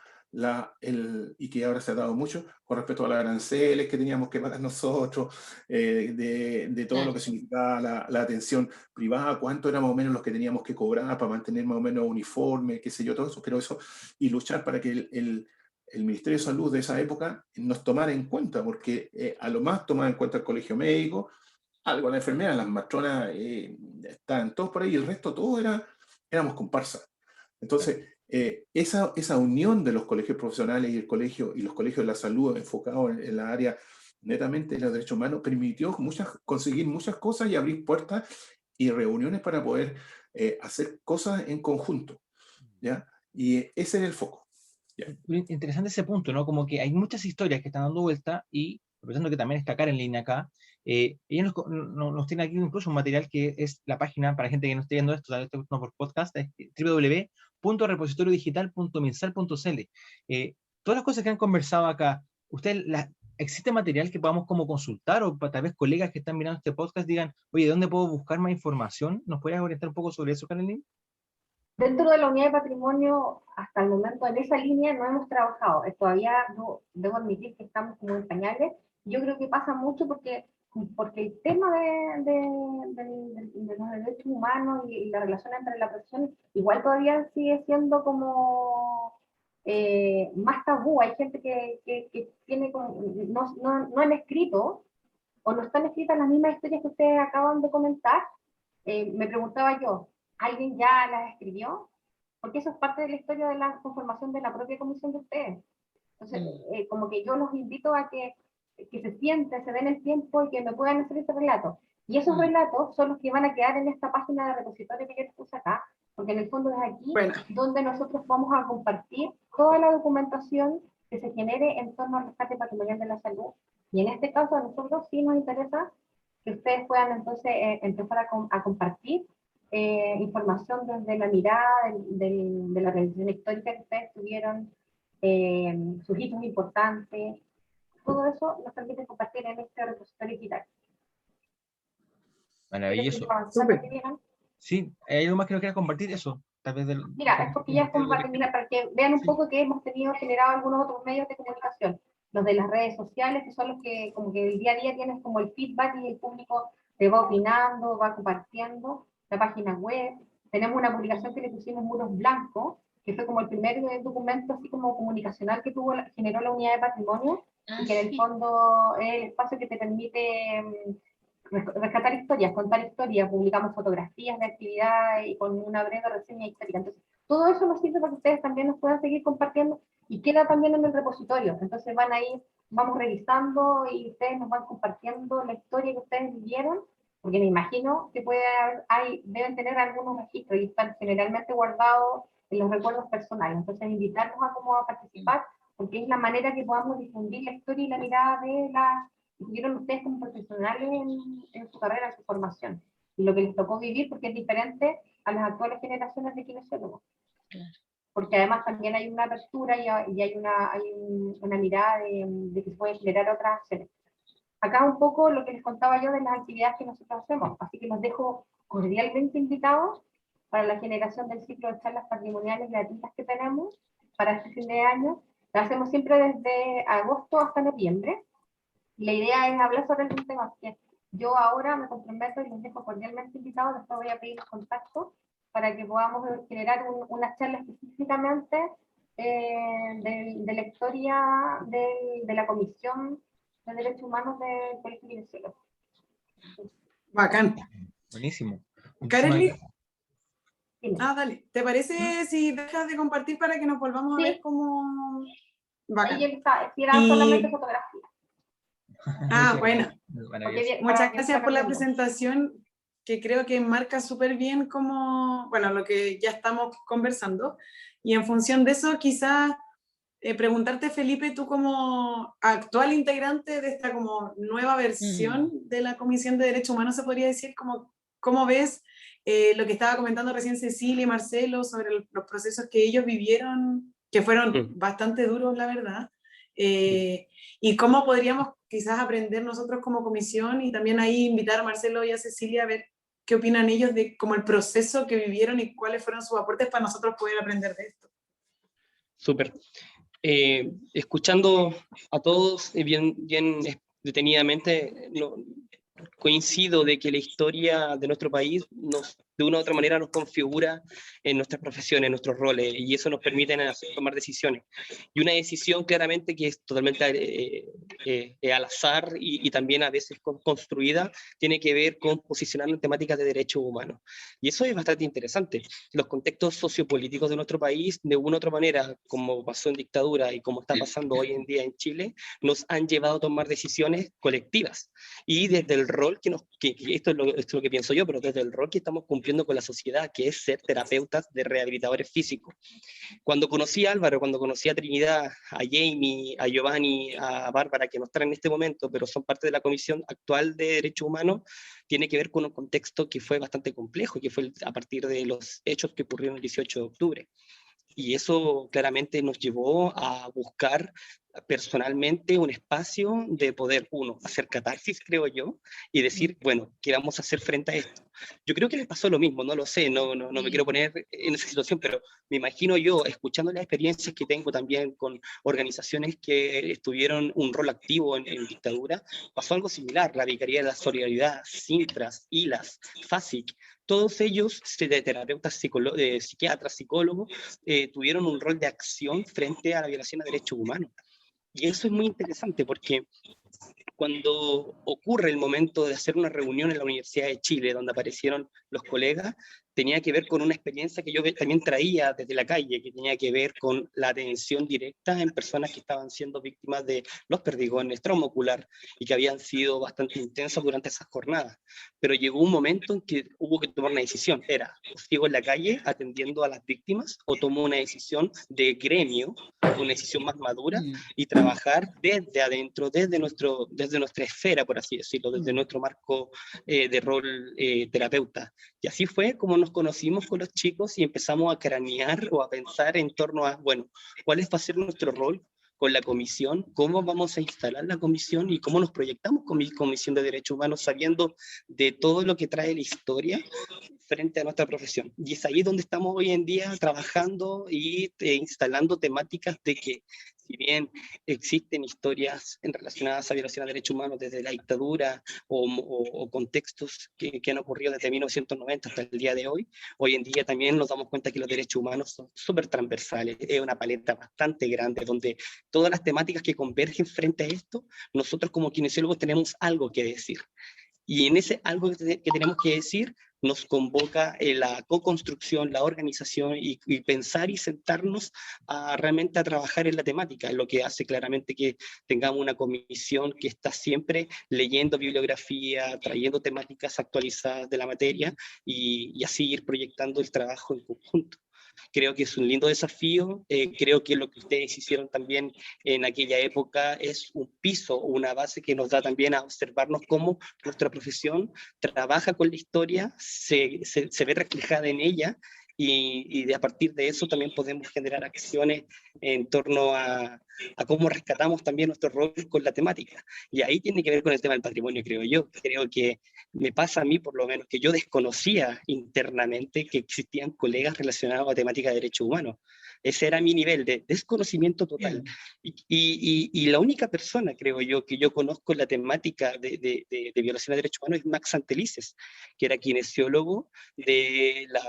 y que ahora se ha dado mucho con respecto a los aranceles que teníamos que pagar nosotros, de todo lo que significaba la atención privada, cuánto era más o menos los que teníamos que cobrar para mantener más o menos uniforme, qué sé yo, todo eso, pero eso, y luchar para que el Ministerio de Salud de esa época nos tomara en cuenta, porque a lo más tomaba en cuenta el colegio médico, algo la enfermera, las matronas estaban todos por ahí, y el resto todo éramos comparsas. Entonces, esa unión de los colegios profesionales y los colegios de la salud enfocados en la área netamente de los derechos humanos permitió conseguir muchas cosas y abrir puertas y reuniones para poder hacer cosas en conjunto, ¿ya? Y ese es el foco. Interesante ese punto, ¿no? Como que hay muchas historias que están dando vuelta y, aprovechando que también está Karen en línea acá, ella nos tiene aquí incluso un material que es la página, para gente que no esté viendo esto, tal vez no por podcast, es www.repositoriodigital.minsal.cl. Todas las cosas que han conversado acá, ¿existe material que podamos como consultar o tal vez colegas que están mirando este podcast digan, oye, ¿dónde puedo buscar más información? ¿Nos puedes orientar un poco sobre eso, Karen? Dentro de la unidad de patrimonio, hasta el momento en esa línea no hemos trabajado. Todavía debo admitir que estamos como en pañales. Yo creo que pasa mucho porque el tema de los derechos humanos y la relación entre la profesión igual todavía sigue siendo como más tabú. Hay gente que tiene no han escrito o no están escritas las mismas historias que ustedes acaban de comentar. Me preguntaba yo, ¿alguien ya las escribió? Porque eso es parte de la historia de la conformación de la propia comisión de ustedes. Entonces, como que yo los invito a que se sienten, se den el tiempo y que me puedan hacer ese relato. Y esos relatos son los que van a quedar en esta página de repositorio que yo les puse acá, porque en el fondo es aquí donde nosotros vamos a compartir toda la documentación que se genere en torno al rescate patrimonial de la salud. Y en este caso a nosotros sí nos interesa que ustedes puedan entonces empezar a compartir información desde la mirada de la revisión histórica que ustedes tuvieron, sus hitos importantes, todo eso nos permite compartir en este repositorio digital. Maravilloso. Sí, ¿hay algo más que no quiera compartir? Eso, tal vez Mira, es porque ya estamos para terminar, para que vean un poco que hemos generado algunos otros medios de comunicación, los de las redes sociales, que son los que como que el día a día tienes como el feedback y el público te va opinando, va compartiendo, la página web, tenemos una publicación que le pusimos Muros Blancos, que fue como el primer documento así como comunicacional que generó la unidad de patrimonio, y que en el fondo es el espacio que te permite rescatar historias, contar historias, publicamos fotografías de actividades y con una breve reseña histórica. Entonces, todo eso nos sirve para que ustedes también nos puedan seguir compartiendo y queda también en el repositorio. Entonces van ahí, vamos revisando y ustedes nos van compartiendo la historia que ustedes vivieron, porque me imagino que deben tener algunos registros y están generalmente guardados en los recuerdos personales. Entonces, invitarnos a participar, porque es la manera que podamos difundir la historia y la mirada de vieron ustedes como profesionales en su carrera, en su formación, y lo que les tocó vivir, porque es diferente a las actuales generaciones de kinesiólogos. Porque además también hay una apertura y hay una mirada de que se pueden generar otras acciones. Acá un poco lo que les contaba yo de las actividades que nosotros hacemos, así que los dejo cordialmente invitados para la generación del ciclo de charlas patrimoniales gratuitas que tenemos para este fin de año. Las hacemos siempre desde agosto hasta noviembre. La idea es hablar sobre algún tema que yo ahora me comprometo y los dejo cordialmente invitados, después voy a pedir los contactos para que podamos generar una charla específicamente de la historia de la Comisión de Derechos Humanos del Colegio Kinesiólogo. Bacán. Buenísimo. Kareli, Dime. dale. ¿Te parece si dejas de compartir para que nos volvamos Sí. a ver cómo... Bacán. Ahí era Y- solamente fotografía. Bueno. Maravilloso. Muchas gracias por la presentación, que creo que marca súper bien como, bueno, lo que ya estamos conversando. Y en función de eso, quizás preguntarte, Felipe, tú como actual integrante de esta como nueva versión de la Comisión de Derechos Humanos, se podría decir, ¿cómo ves lo que estaba comentando recién Cecilia y Marcelo sobre los procesos que ellos vivieron, que fueron bastante duros, la verdad? Y cómo podríamos quizás aprender nosotros como comisión, y también ahí invitar a Marcelo y a Cecilia a ver qué opinan ellos de como el proceso que vivieron y cuáles fueron sus aportes para nosotros poder aprender de esto. Súper. Escuchando a todos bien detenidamente, coincido de que la historia de nuestro país de una u otra manera nos configura en nuestras profesiones, en nuestros roles, y eso nos permite tomar decisiones. Y una decisión claramente que es totalmente al azar y también a veces construida, tiene que ver con posicionarnos en temáticas de derechos humanos. Y eso es bastante interesante. Los contextos sociopolíticos de nuestro país, de una u otra manera, como pasó en dictadura y como está pasando hoy en día en Chile, nos han llevado a tomar decisiones colectivas. Y desde el rol esto es lo que pienso yo, pero desde el rol que estamos cumpliendo con la sociedad, que es ser terapeutas de rehabilitadores físicos. Cuando conocí a Álvaro, cuando conocí a Trinidad, a Jamie, a Giovanni, a Bárbara, que no están en este momento, pero son parte de la Comisión actual de Derechos Humanos, tiene que ver con un contexto que fue bastante complejo, que fue a partir de los hechos que ocurrieron el 18 de octubre. Y eso claramente nos llevó a buscar personalmente un espacio de poder, hacer catarsis, creo yo, y decir, bueno, ¿qué vamos a hacer frente a esto? Yo creo que les pasó lo mismo, no lo sé, no me quiero poner en esa situación, pero me imagino yo, escuchando las experiencias que tengo también con organizaciones que estuvieron un rol activo en dictadura, pasó algo similar. La Vicaría de la Solidaridad, Sintras, ILAS, FASIC, todos ellos, de terapeutas, psiquiatras, psicólogos, tuvieron un rol de acción frente a la violación de derechos humanos. Y eso es muy interesante porque cuando ocurre el momento de hacer una reunión en la Universidad de Chile, donde aparecieron los colegas, tenía que ver con una experiencia que yo también traía desde la calle, que tenía que ver con la atención directa en personas que estaban siendo víctimas de los perdigones, trauma ocular, y que habían sido bastante intensas durante esas jornadas. Pero llegó un momento en que hubo que tomar una decisión. Era, o sigo en la calle atendiendo a las víctimas, o tomo una decisión de gremio, una decisión más madura, y trabajar desde adentro, desde nuestra esfera, por así decirlo, desde nuestro marco de rol terapeuta. Y así fue como nos conocimos con los chicos y empezamos a cranear o a pensar en torno a, bueno, ¿cuál va a ser nuestro rol con la comisión? ¿Cómo vamos a instalar la comisión? ¿Y cómo nos proyectamos con mi Comisión de Derechos Humanos, sabiendo de todo lo que trae la historia frente a nuestra profesión? Y es ahí donde estamos hoy en día trabajando y instalando temáticas de que, si bien existen historias relacionadas a violación de derechos humanos desde la dictadura o contextos que han ocurrido desde 1990 hasta el día de hoy en día también nos damos cuenta que los derechos humanos son súper transversales, es una paleta bastante grande donde todas las temáticas que convergen frente a esto, nosotros como kinesiólogos tenemos algo que decir. Y en ese algo que tenemos que decir, nos convoca la co-construcción, la organización y pensar y sentarnos realmente a trabajar en la temática, lo que hace claramente que tengamos una comisión que está siempre leyendo bibliografía, trayendo temáticas actualizadas de la materia y así ir proyectando el trabajo en conjunto. Creo que es un lindo desafío, creo que lo que ustedes hicieron también en aquella época es un piso, una base que nos da también a observarnos cómo nuestra profesión trabaja con la historia, se ve reflejada en ella y a partir de eso también podemos generar acciones en torno a cómo rescatamos también nuestro rol con la temática. Y ahí tiene que ver con el tema del patrimonio, creo yo. Creo que me pasa a mí, por lo menos, que yo desconocía internamente que existían colegas relacionados a temática de derechos humanos. Ese era mi nivel de desconocimiento total. Y la única persona, creo yo, que yo conozco en la temática de violación de derechos humanos es Max Santelices, que era kinesiólogo de la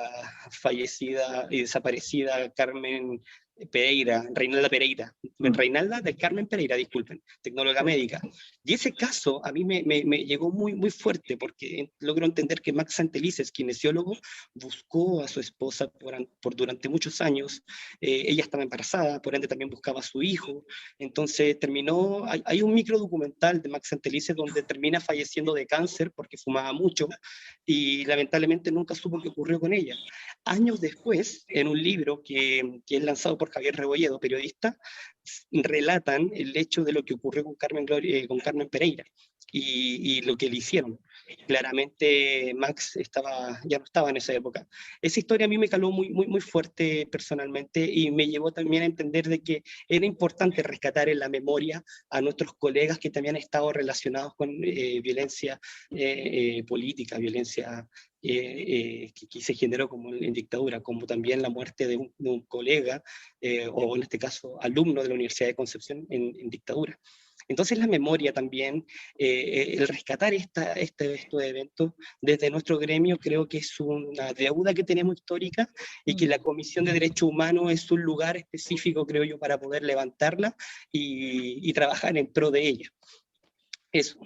fallecida y desaparecida Carmen Pereira, Reinalda Pereira, Reinalda del Carmen Pereira, disculpen, tecnóloga médica. Y ese caso a mí me llegó muy, muy fuerte, porque logro entender que Max Santelices, kinesiólogo, buscó a su esposa durante muchos años. Ella estaba embarazada, por ende también buscaba a su hijo. Entonces terminó, hay un micro documental de Max Santelices donde termina falleciendo de cáncer porque fumaba mucho y lamentablemente nunca supo qué ocurrió con ella. Años después, en un libro que es lanzado por Javier Rebolledo, periodista, relatan el hecho de lo que ocurrió con Carmen Pereira y lo que le hicieron. Claramente Max ya no estaba en esa época. Esa historia a mí me caló muy, muy, muy fuerte personalmente y me llevó también a entender de que era importante rescatar en la memoria a nuestros colegas que también han estado relacionados con violencia política, violencia que se generó como en dictadura, como también la muerte de un colega, o en este caso alumno de la Universidad de Concepción en dictadura. Entonces la memoria también, el rescatar estos eventos desde nuestro gremio, creo que es una deuda que tenemos histórica y que la Comisión de Derechos Humanos es un lugar específico, creo yo, para poder levantarla y trabajar en pro de ella. Eso.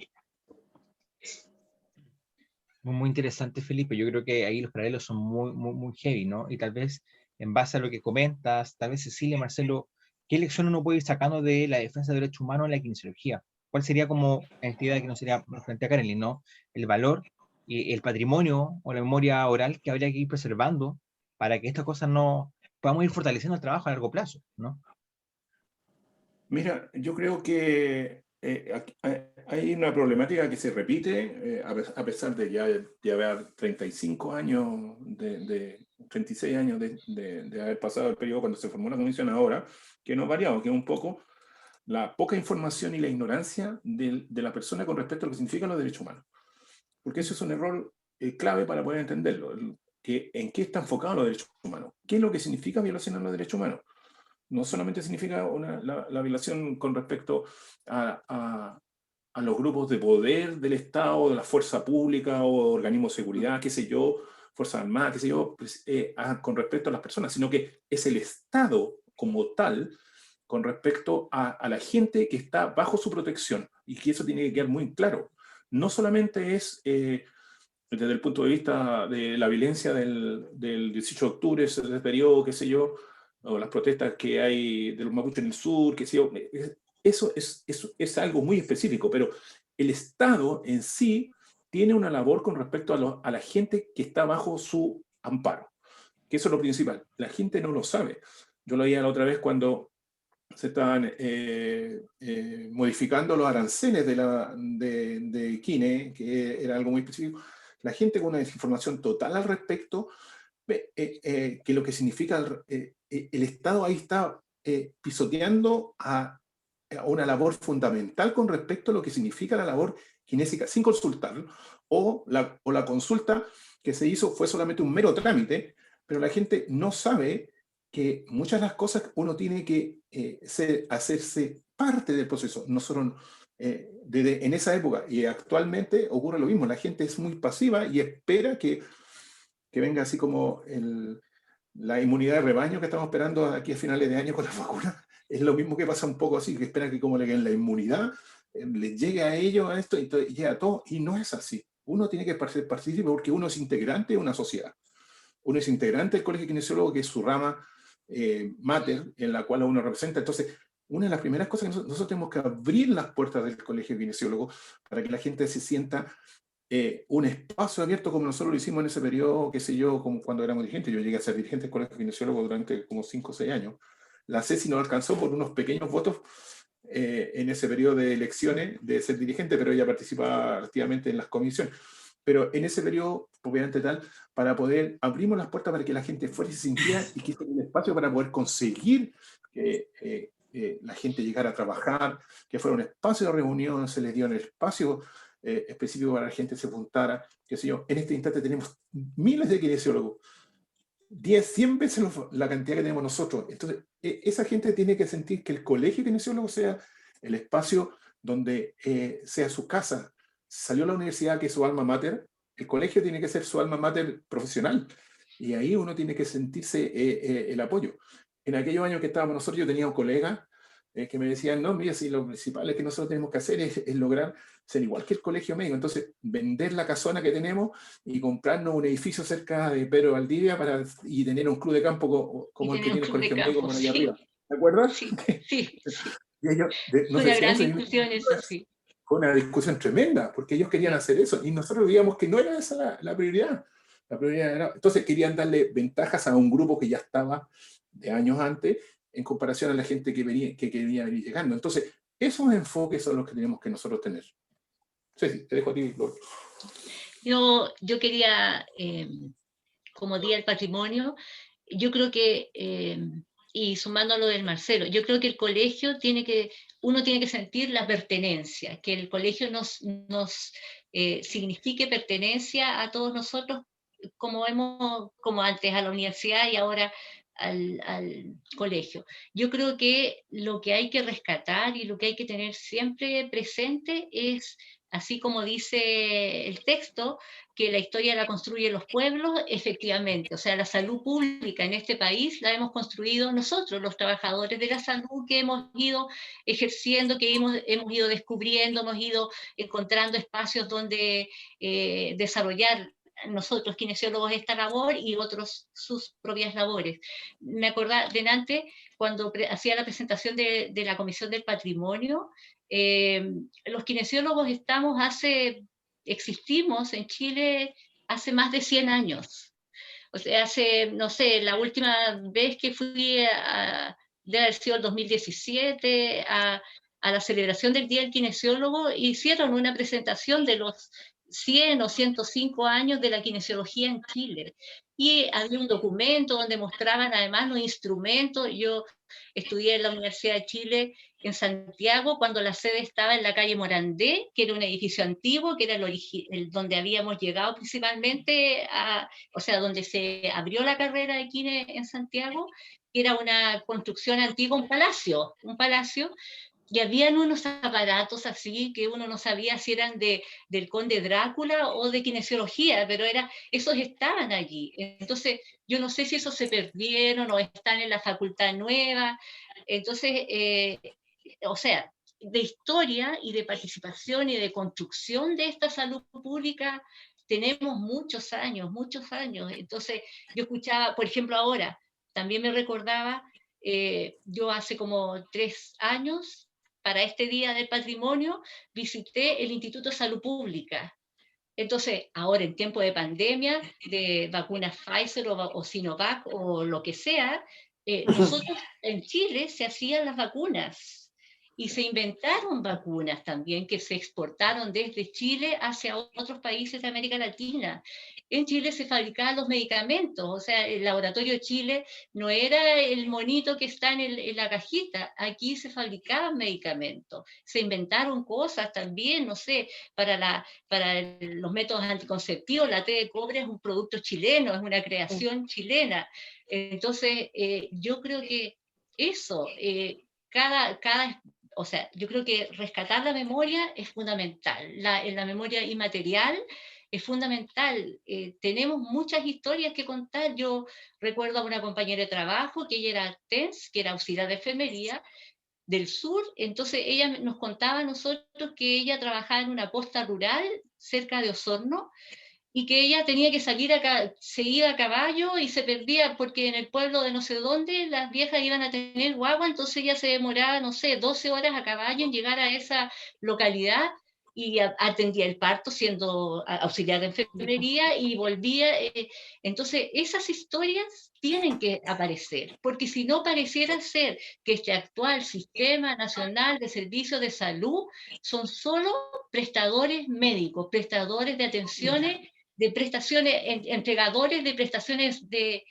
Muy interesante, Felipe. Yo creo que ahí los paralelos son muy, muy, muy heavy, ¿no? Y tal vez, en base a lo que comentas, tal vez Cecilia, Marcelo, ¿qué lección uno puede ir sacando de la defensa de derechos humanos en la kinesiología? ¿Cuál sería como entidad que nos sería frente a Karelin, ¿no? El valor y el patrimonio o la memoria oral que habría que ir preservando para que estas cosas no podamos ir fortaleciendo el trabajo a largo plazo, ¿no? Mira, yo creo que hay una problemática que se repite a pesar de ya de haber 35 años, 36 años de haber pasado el periodo cuando se formó la comisión ahora, que no ha variado, que es un poco la poca información y la ignorancia de la persona con respecto a lo que significan los derechos humanos. Porque eso es un error clave para poder entenderlo. ¿En qué está enfocado los derechos humanos? ¿Qué es lo que significa violación a los derechos humanos? No solamente significa la violación con respecto a los grupos de poder del Estado, de la fuerza pública o organismos de seguridad, qué sé yo, Fuerzas Armadas, qué sé yo, pues, con respecto a las personas, sino que es el Estado como tal con respecto a la gente que está bajo su protección, y que eso tiene que quedar muy claro. No solamente es desde el punto de vista de la violencia del 18 de octubre, ese periodo, qué sé yo, o las protestas que hay de los mapuches en el sur, qué sé yo, eso es algo muy específico, pero el Estado en sí tiene una labor con respecto a la gente que está bajo su amparo, que eso es lo principal. La gente no lo sabe. Yo lo veía la otra vez cuando se estaban modificando los aranceles de Kine, que era algo muy específico. La gente con una desinformación total al respecto, que lo que significa el Estado ahí está pisoteando a una labor fundamental con respecto a lo que significa la labor kinésica sin consultarlo, o la consulta que se hizo fue solamente un mero trámite, pero la gente no sabe que muchas de las cosas uno tiene que hacerse parte del proceso. Nosotros, en esa época y actualmente ocurre lo mismo, la gente es muy pasiva y espera que venga así como la inmunidad de rebaño que estamos esperando aquí a finales de año con la vacuna. Es lo mismo que pasa un poco así, que esperan que como le den la inmunidad, les llegue a ellos a esto y llega a todo, y no es así. Uno tiene que participar porque uno es integrante de una sociedad. Uno es integrante del Colegio de Kinesiólogos, que es su rama mater, en la cual uno representa. Entonces, una de las primeras cosas que nosotros tenemos que abrir las puertas del Colegio de Kinesiólogos para que la gente se sienta un espacio abierto, como nosotros lo hicimos en ese periodo, qué sé yo, como cuando éramos dirigentes. Yo llegué a ser dirigente del Colegio de Kinesiólogos durante como 5 o 6 años. La CESI no alcanzó por unos pequeños votos en ese periodo de elecciones de ser dirigente, pero ella participaba activamente en las comisiones. pero en ese periodo, obviamente tal, para poder, abrimos las puertas para que la gente fuera y se sintiera y que fuera un espacio para poder conseguir que la gente llegara a trabajar, que fuera un espacio de reunión, se les dio un espacio específico para que la gente se juntara, qué sé yo. En este instante tenemos miles de kinesiólogos, 10, 100 veces la cantidad que tenemos nosotros. Entonces, esa gente tiene que sentir que el colegio kinesiólogo sea el espacio donde sea su casa. Salió a la universidad, que es su alma mater, el colegio tiene que ser su alma mater profesional. Y ahí uno tiene que sentirse el apoyo. En aquellos años que estábamos nosotros, yo tenía un colega que me decía, no, mira, si lo principal es que nosotros tenemos que hacer es lograr ser igual que el colegio médico. Entonces, vender la casona que tenemos y comprarnos un edificio cerca de Pedro Valdivia y tener un club de campo como el que tiene el colegio médico por allá arriba. ¿Te acuerdas? Sí, sí, sí. Y ellos, Fue una gran discusión eso, sí. Fue una discusión tremenda, porque ellos querían hacer eso, y nosotros veíamos que no era esa la prioridad. La prioridad era, entonces querían darle ventajas a un grupo que ya estaba de años antes, en comparación a la gente que quería venir llegando. Entonces, esos enfoques son los que tenemos que nosotros tener. Sí, te dejo a ti, Lord. Yo quería, como Día del Patrimonio, yo creo que, y sumando a lo del Marcelo, yo creo que el colegio uno tiene que sentir la pertenencia, que el colegio nos signifique pertenencia a todos nosotros, como antes a la universidad y ahora al colegio. Yo creo que lo que hay que rescatar y lo que hay que tener siempre presente es, así como dice el texto, que la historia la construyen los pueblos, efectivamente. O sea, la salud pública en este país la hemos construido nosotros, los trabajadores de la salud, que hemos ido ejerciendo, que hemos ido descubriendo, hemos ido encontrando espacios donde desarrollar nosotros kinesiólogos esta labor y otros sus propias labores. Me acordaba delante, cuando hacía la presentación de la Comisión del Patrimonio, los kinesiólogos existimos en Chile hace más de 100 años. O sea, no sé, la última vez que fui debe haber sido el 2017, a la celebración del Día del Kinesiólogo, hicieron una presentación de los 100 o 105 años de la kinesiología en Chile. Y había un documento donde mostraban además los instrumentos. Yo estudié en la Universidad de Chile en Santiago cuando la sede estaba en la calle Morandé, que era un edificio antiguo, que era donde habíamos llegado principalmente, o sea, donde se abrió la carrera de kine en Santiago, que era una construcción antigua, un palacio, y habían unos aparatos así que uno no sabía si eran del conde Drácula o de kinesiología, pero esos estaban allí. Entonces, yo no sé si esos se perdieron o están en la facultad nueva. Entonces, o sea, de historia y de participación y de construcción de esta salud pública tenemos muchos años. Entonces, yo escuchaba, por ejemplo, ahora, también me recordaba, yo hace como 3 años, para este Día del Patrimonio, visité el Instituto de Salud Pública. Entonces, ahora en tiempo de pandemia, de vacunas Pfizer o Sinovac o lo que sea, nosotros en Chile se hacían las vacunas y se inventaron vacunas también que se exportaron desde Chile hacia otros países de América Latina. En Chile se fabricaban los medicamentos, o sea, el laboratorio de Chile no era el monito que está en la cajita, aquí se fabricaban medicamentos, se inventaron cosas también, no sé, para los métodos anticonceptivos, la T de cobre es un producto chileno, es una creación chilena. Entonces, yo creo que eso, o sea, yo creo que rescatar la memoria es fundamental, la memoria inmaterial es fundamental. Tenemos muchas historias que contar. Yo recuerdo a una compañera de trabajo que ella era TENS, que era auxiliar de enfermería del sur, entonces ella nos contaba a nosotros que ella trabajaba en una posta rural cerca de Osorno, y que ella tenía que salir se iba a caballo y se perdía porque en el pueblo de no sé dónde las viejas iban a tener guagua, entonces ella se demoraba, no sé, 12 horas a caballo en llegar a esa localidad y atendía el parto siendo auxiliar de enfermería y volvía. Entonces, esas historias tienen que aparecer, porque si no pareciera ser que este actual Sistema Nacional de Servicios de Salud son solo prestadores médicos, prestadores de atenciones, de prestaciones, entregadores de prestaciones de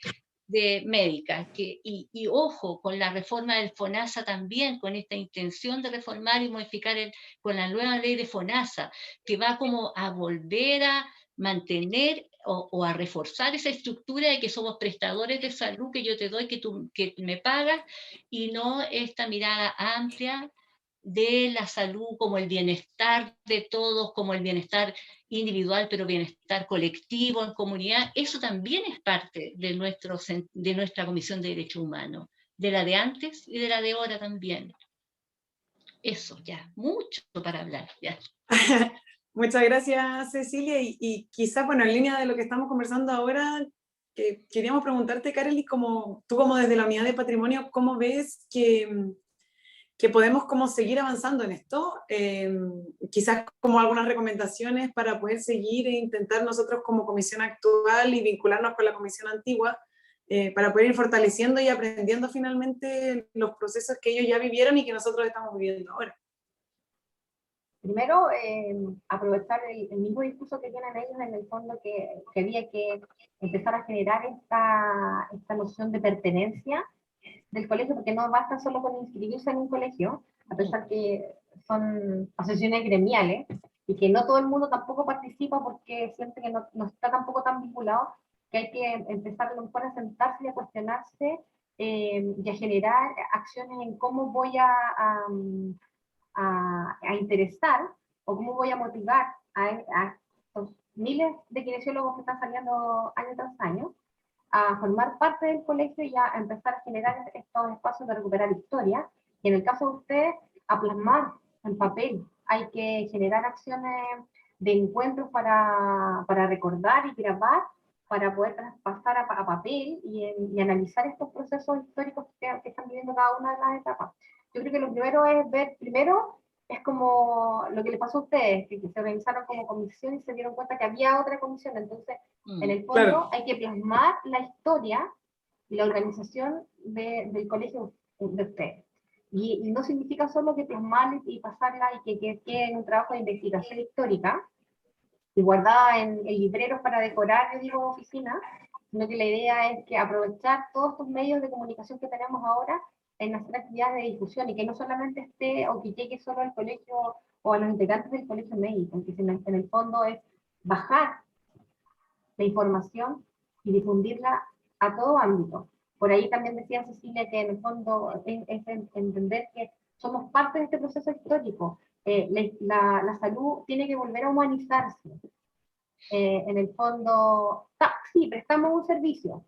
médicas, y ojo, con la reforma del FONASA también, con esta intención de reformar y modificar con la nueva ley de FONASA, que va como a volver a mantener o a reforzar esa estructura de que somos prestadores de salud, que yo te doy, que me pagas, y no esta mirada amplia de la salud como el bienestar de todos, como el bienestar individual, pero bienestar colectivo en comunidad. Eso también es parte de nuestra Comisión de Derechos Humanos, de la de antes y de la de ahora también. Eso, ya, mucho para hablar, ya. Muchas gracias, Cecilia, y quizás, bueno, en línea de lo que estamos conversando ahora, que queríamos preguntarte, Karely, tú como desde la Unidad de Patrimonio, ¿cómo ves que podemos como seguir avanzando en esto? Quizás como algunas recomendaciones para poder seguir e intentar nosotros como comisión actual y vincularnos con la comisión antigua, para poder ir fortaleciendo y aprendiendo finalmente los procesos que ellos ya vivieron y que nosotros estamos viviendo ahora. Primero, aprovechar el mismo discurso que tienen ellos en el fondo, que había que empezar a generar esta noción de pertenencia del colegio, porque no basta solo con inscribirse en un colegio, a pesar que son asociaciones gremiales, y que no todo el mundo tampoco participa porque siente que no está tampoco tan vinculado, que hay que empezar a lo mejor a sentarse y a cuestionarse, y a generar acciones en cómo voy a interesar o cómo voy a motivar a estos miles de kinesiólogos que están saliendo año tras año a formar parte del colegio y a empezar a generar estos espacios de recuperar historia. Y en el caso de ustedes, a plasmar en papel. Hay que generar acciones de encuentros para recordar y grabar, para poder traspasar a papel y analizar estos procesos históricos que están viviendo cada una de las etapas. Yo creo que lo primero es ver, es como lo que les pasó a ustedes, que se organizaron como comisión y se dieron cuenta que había otra comisión. Entonces, en el fondo, Claro, hay que plasmar la historia y la organización del colegio de ustedes. Y no significa solo que plasmarla y pasarla y que quede en un trabajo de investigación histórica y guardada en libreros para decorar, yo digo, oficina, sino que la idea es que aprovechar todos estos medios de comunicación que tenemos ahora en hacer actividades de difusión, y que no solamente esté o que llegue solo al colegio o a los integrantes del colegio médico, que en el fondo es bajar la información y difundirla a todo ámbito. Por ahí también decía Cecilia que en el fondo es entender que somos parte de este proceso histórico. La salud tiene que volver a humanizarse. En el fondo, sí, prestamos un servicio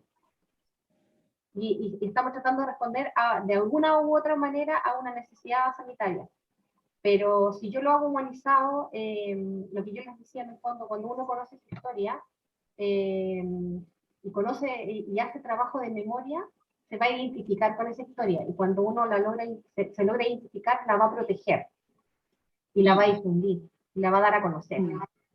y estamos tratando de responder de alguna u otra manera a una necesidad sanitaria. Pero si yo lo hago humanizado, lo que yo les decía en el fondo, cuando uno conoce su historia y conoce y hace trabajo de memoria, se va a identificar con esa historia, y cuando uno se logra identificar, la va a proteger y la va a difundir y la va a dar a conocer.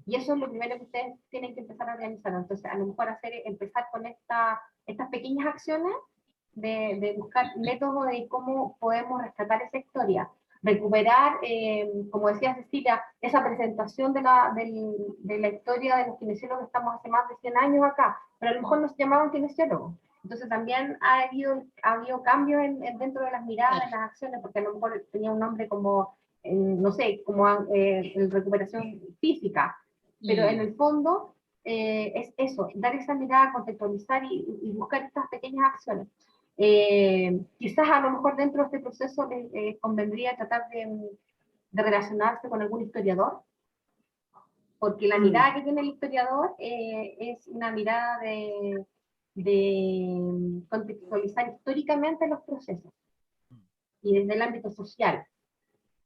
Y eso es lo primero que ustedes tienen que empezar a organizar. Entonces, a lo mejor empezar con estas pequeñas acciones de buscar métodos de cómo podemos rescatar esa historia, recuperar, como decía Cecilia, esa presentación de la historia de los kinesiólogos que estamos hace más de 100 años acá, pero a lo mejor no se llamaban kinesiólogos. Entonces también ha habido cambios dentro de las miradas, en las acciones, porque a lo mejor tenía un nombre como, no sé, como recuperación física, pero en el fondo es eso, dar esa mirada, contextualizar y buscar estas pequeñas acciones. Quizás a lo mejor dentro de este proceso les convendría tratar de relacionarse con algún historiador, porque la mirada que tiene el historiador es una mirada de contextualizar históricamente los procesos y desde el ámbito social,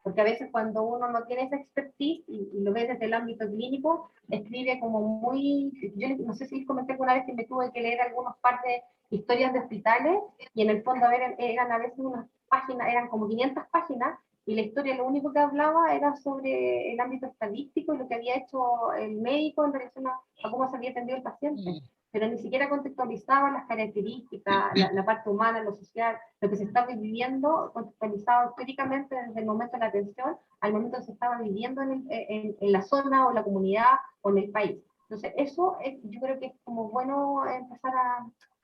porque a veces cuando uno no tiene esa expertise y lo ve desde el ámbito clínico, escribe como muy, yo no sé si les comenté alguna vez que me tuve que leer algunos par de historias de hospitales, y en el fondo eran a veces unas páginas, eran como 500 páginas, y la historia lo único que hablaba era sobre el ámbito estadístico y lo que había hecho el médico en relación a cómo se había atendido el paciente, pero ni siquiera contextualizaba las características, la parte humana, lo social, lo que se estaba viviendo, contextualizado históricamente desde el momento de la atención al momento que se estaba viviendo en la zona o la comunidad o en el país. Entonces, eso yo creo que es como bueno empezar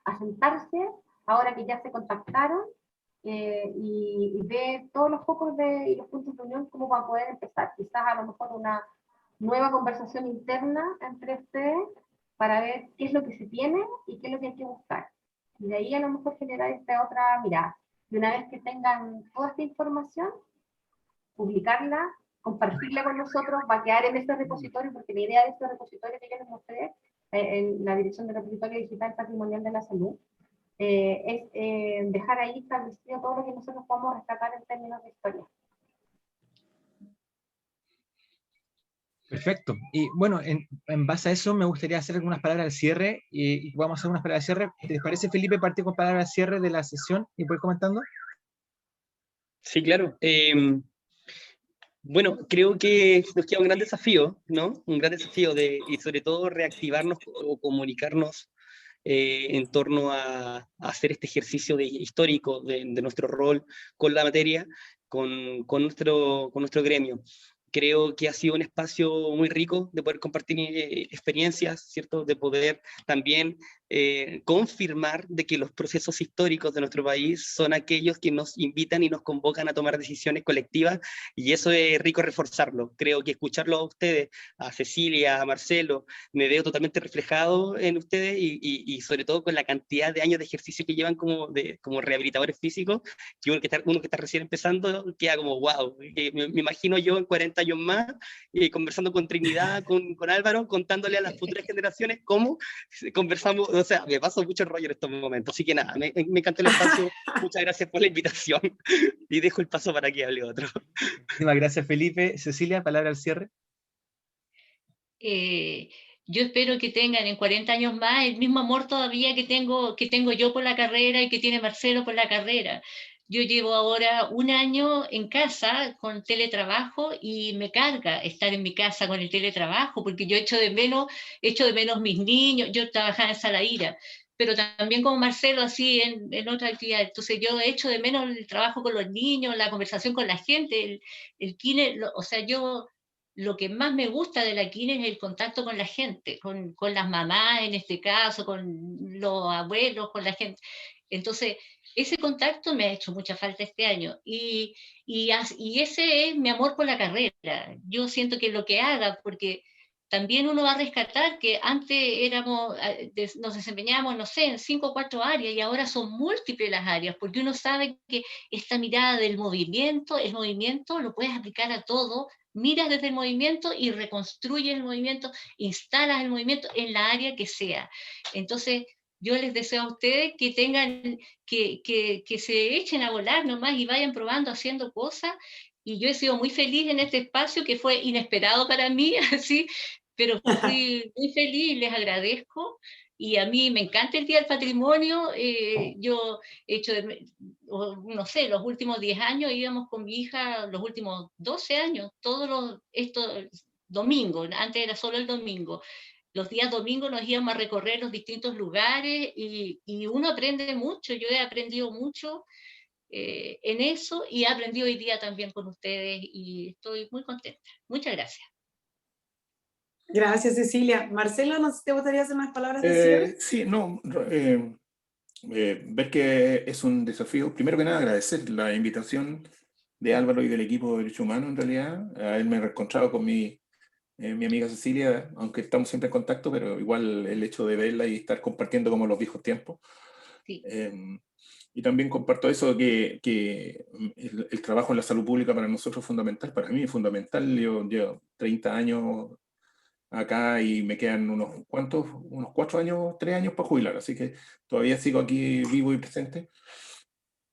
a sentarse, ahora que ya se contactaron, y ve todos los focos y los puntos de unión como para poder empezar. Quizás a lo mejor una nueva conversación interna entre ustedes para ver qué es lo que se tiene y qué es lo que hay que buscar. Y de ahí a lo mejor generar esta otra mirada. Y una vez que tengan toda esta información, publicarla, compartirla con nosotros, va a quedar en este repositorio, porque la idea de este repositorio que yo les mostré, en la dirección del repositorio digital patrimonial de la salud, es dejar ahí establecido todo lo que nosotros podemos rescatar en términos de historia. Perfecto. Y bueno, en base a eso me gustaría hacer algunas palabras al cierre y vamos a hacer unas palabras al cierre. ¿Les parece, Felipe, partir con palabras al cierre de la sesión y voy comentando? Sí, claro. Bueno, creo que nos queda un gran desafío, ¿no? Un gran desafío y sobre todo reactivarnos o comunicarnos en torno a hacer este ejercicio histórico de nuestro rol con la materia, con nuestro gremio. Creo que ha sido un espacio muy rico de poder compartir experiencias, ¿cierto? De poder también confirmar de que los procesos históricos de nuestro país son aquellos que nos invitan y nos convocan a tomar decisiones colectivas, y eso es rico reforzarlo. Creo que escucharlo a ustedes, a Cecilia, a Marcelo, me veo totalmente reflejado en ustedes y sobre todo con la cantidad de años de ejercicio que llevan como rehabilitadores físicos, que uno que está recién empezando queda como wow. Me imagino yo en 40 años más conversando con Trinidad, con Álvaro, contándole a las futuras generaciones cómo conversamos. O sea, me paso mucho rollo en estos momentos. Así que nada, me encantó el espacio. Muchas gracias por la invitación y dejo el paso para que hable otro. Muchísimas gracias, Felipe. Cecilia, palabra al cierre. Yo espero que tengan en 40 años más el mismo amor todavía que tengo yo por la carrera y que tiene Marcelo por la carrera. Yo llevo ahora un año en casa con teletrabajo y me carga estar en mi casa con el teletrabajo porque yo echo de menos mis niños. Yo trabajaba en Salaíra, pero también como Marcelo así en otra actividad. Entonces yo echo de menos el trabajo con los niños, la conversación con la gente, el kine, o sea, yo lo que más me gusta de la kine es el contacto con la gente, con las mamás en este caso, con los abuelos, con la gente. Entonces, ese contacto me ha hecho mucha falta este año y ese es mi amor por la carrera. Yo siento que lo que haga, porque también uno va a rescatar que antes nos desempeñábamos, no sé, en 5 o 4 áreas y ahora son múltiples las áreas, porque uno sabe que esta mirada del movimiento, el movimiento lo puedes aplicar a todo, miras desde el movimiento y reconstruyes el movimiento, instalas el movimiento en la área que sea. Entonces, yo les deseo a ustedes que tengan, que se echen a volar nomás y vayan probando, haciendo cosas. Y yo he sido muy feliz en este espacio que fue inesperado para mí, así, pero fui muy feliz, les agradezco. Y a mí me encanta el Día del Patrimonio. Yo he hecho, no sé, los últimos 10 años íbamos con mi hija, los últimos 12 años, estos domingos, antes era solo el domingo. Los días domingos nos íbamos a recorrer los distintos lugares y uno aprende mucho. Yo he aprendido mucho en eso y he aprendido hoy día también con ustedes y estoy muy contenta. Muchas gracias. Gracias, Cecilia. Marcelo, no sé si te gustaría hacer unas palabras de cierre. Sí, no, ver que es un desafío. Primero que nada, agradecer la invitación de Álvaro y del equipo de Derechos Humanos, en realidad, haberme reencontrado con mi amiga Cecilia, aunque estamos siempre en contacto, pero igual el hecho de verla y estar compartiendo como los viejos tiempos. Sí. Y también comparto eso, que el trabajo en la salud pública para nosotros es fundamental, para mí es fundamental. Yo llevo 30 años acá y me quedan unos 4 años, 3 años para jubilar, así que todavía sigo aquí vivo y presente.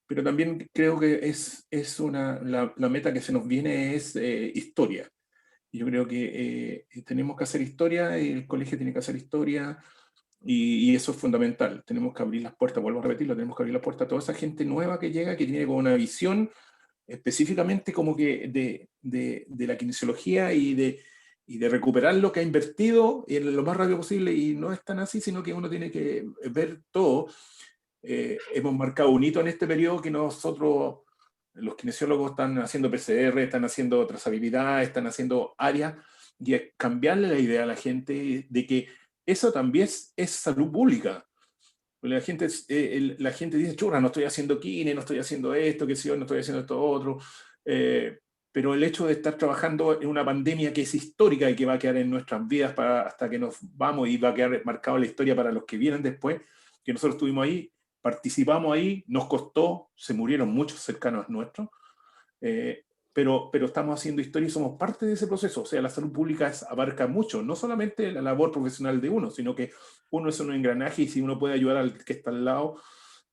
Pero también creo que la meta que se nos viene es historia. Yo creo que tenemos que hacer historia, el colegio tiene que hacer historia, y eso es fundamental. Tenemos que abrir las puertas, vuelvo a repetirlo, tenemos que abrir las puertas a toda esa gente nueva que llega, que tiene como una visión específicamente como que de la kinesiología y de recuperar lo que ha invertido en lo más rápido posible, y no es tan así, sino que uno tiene que ver todo. Hemos marcado un hito en este periodo que nosotros, los kinesiólogos, están haciendo PCR, están haciendo trazabilidad, están haciendo áreas, y es cambiarle la idea a la gente de que eso también es salud pública. La gente dice, churra, no estoy haciendo kine, no estoy haciendo esto, qué sé yo, no estoy haciendo esto otro. Pero el hecho de estar trabajando en una pandemia que es histórica y que va a quedar en nuestras vidas hasta que nos vamos, y va a quedar marcada la historia para los que vienen después, que nosotros estuvimos ahí, participamos ahí, nos costó, se murieron muchos cercanos nuestros, pero estamos haciendo historia y somos parte de ese proceso. O sea, la salud pública abarca mucho, no solamente la labor profesional de uno, sino que uno es un engranaje, y si uno puede ayudar al que está al lado,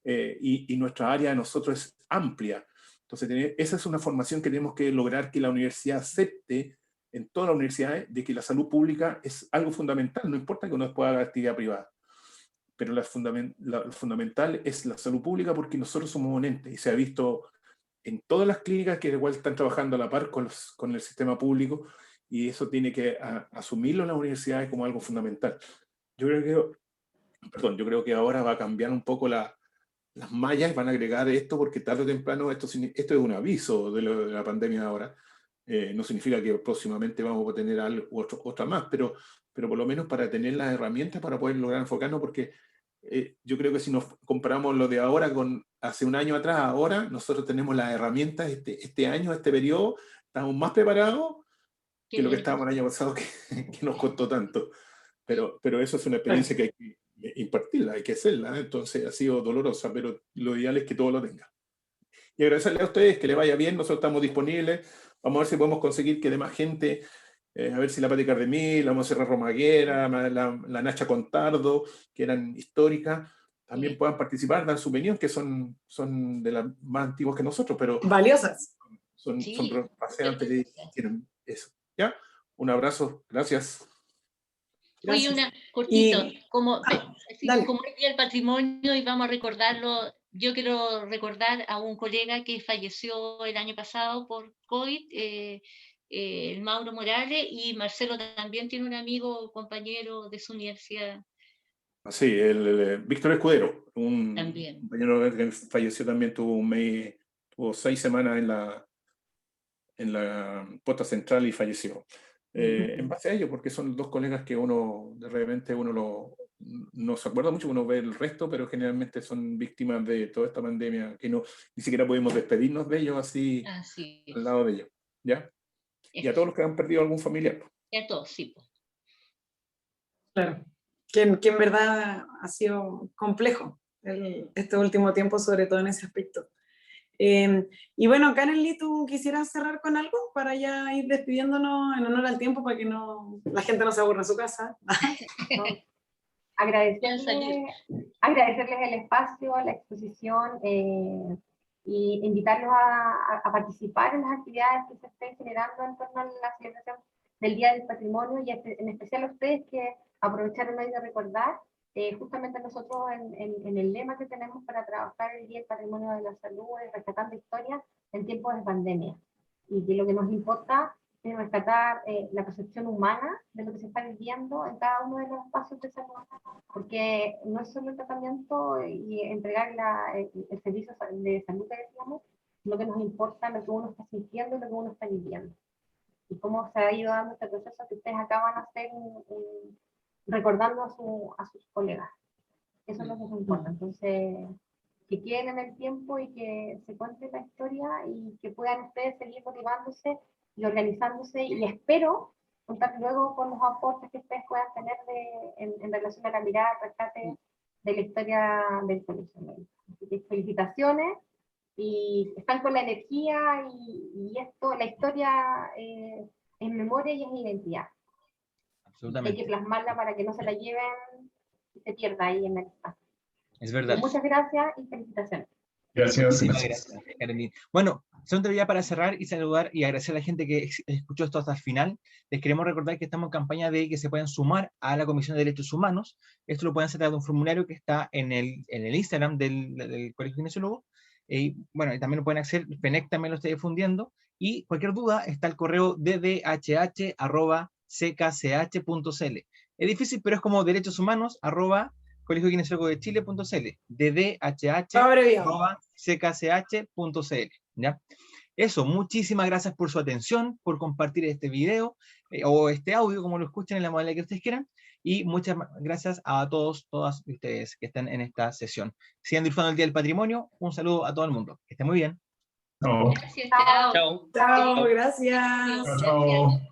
y nuestra área de nosotros es amplia. Entonces, esa es una formación que tenemos que lograr, que la universidad acepte, en todas las universidades, de que la salud pública es algo fundamental, no importa que uno después haga actividad privada. Pero lo fundamental es la salud pública, porque nosotros somos un ente, y se ha visto en todas las clínicas que igual están trabajando a la par con el sistema público, y eso tiene que asumirlo en las universidades como algo fundamental. Yo creo que ahora va a cambiar un poco las mallas, van a agregar esto, porque tarde o temprano esto es un aviso de la pandemia de ahora. No significa que próximamente vamos a tener otra más, pero por lo menos para tener las herramientas para poder lograr enfocarnos, porque yo creo que si nos comparamos lo de ahora con hace un año atrás, ahora nosotros tenemos las herramientas, este año, este periodo, estamos más preparados que lo que estábamos el año pasado, que nos costó tanto. Pero eso es una experiencia que hay que impartirla, hay que hacerla, ¿eh? Entonces ha sido dolorosa, pero lo ideal es que todo lo tenga. Y agradecerle a ustedes, que le vaya bien, nosotros estamos disponibles, vamos a ver si podemos conseguir que dé más gente, a ver si la Pati Cardemil, la Monserrat Romaguera, la Nacha Contardo, que eran históricas, también puedan participar, dar su opinión, que son de las más antiguas que nosotros, pero valiosas. Son paseantes y tienen eso. ¿Ya? Un abrazo, gracias. Oye, cortito, como es Día del Patrimonio y vamos a recordarlo, yo quiero recordar a un colega que falleció el año pasado por COVID, el Mauro Morales, y Marcelo también tiene un amigo, compañero de su universidad. Sí, el Víctor Escudero, un también. compañero que falleció también, tuvo 6 semanas en la posta central y falleció. En base a ello, porque son 2 colegas que uno, de repente, no se acuerda mucho, uno ve el resto, pero generalmente son víctimas de toda esta pandemia, que ni siquiera pudimos despedirnos de ellos así al lado de ellos. ¿Ya? Y a todos los que han perdido algún familiar. Y a todos, sí. Claro, que en verdad ha sido complejo este último tiempo, sobre todo en ese aspecto. Y bueno, Karely, ¿tú quisieras cerrar con algo para ya ir despidiéndonos en honor al tiempo, para que la gente no se aburra en su casa? No. Agradecerles el espacio, la exposición, y invitarlos a participar en las actividades que se estén generando en torno a la celebración del Día del Patrimonio, y en especial a ustedes que aprovecharon hoy de recordar. Justamente nosotros en el lema que tenemos para trabajar el Día del Patrimonio de la Salud es rescatando historias en tiempos de pandemia, y que lo que nos importa es rescatar la percepción humana de lo que se está viviendo en cada uno de los espacios de salud, porque no es solo el tratamiento y entregar el servicio de salud que decíamos, lo que nos importa, lo que uno está sintiendo y lo que uno está viviendo, y cómo se ha ido dando este proceso que ustedes acaban de hacer recordando a sus colegas. Eso es lo que nos importa. Entonces, que queden en el tiempo y que se cuente la historia, y que puedan ustedes seguir motivándose y organizándose, y espero contar luego con los aportes que ustedes puedan tener en relación a la mirada, al rescate de la historia del colegio. Así que felicitaciones, y están con la energía, y esto, la historia es memoria y es identidad. Hay que plasmarla para que no se la lleven y se pierda ahí en el espacio. Es verdad. Muchas gracias y felicitaciones. Gracias. Karely. Bueno, solamente ya para cerrar y saludar y agradecer a la gente que escuchó esto hasta el final, les queremos recordar que estamos en campaña de que se puedan sumar a la Comisión de Derechos Humanos. Esto lo pueden hacer a través de un formulario que está en el Instagram del Colegio Kinesiólogo. y bueno, y también lo pueden hacer, FENEC también lo está difundiendo, y cualquier duda está el correo ddhh@ckch.cl. Es difícil, pero es como derechoshumanos@colegiokinesiólogoDeChile.cl, ddhh@ckch.cl, ¿ya? Eso, muchísimas gracias por su atención, por compartir este video, o este audio, como lo escuchen en la modalidad que ustedes quieran, y muchas gracias a todos, todas ustedes que están en esta sesión. Sigan disfrutando el Día del Patrimonio, un saludo a todo el mundo, que estén muy bien. Chao. Gracias, chao. Chao. Chao, gracias. Chao.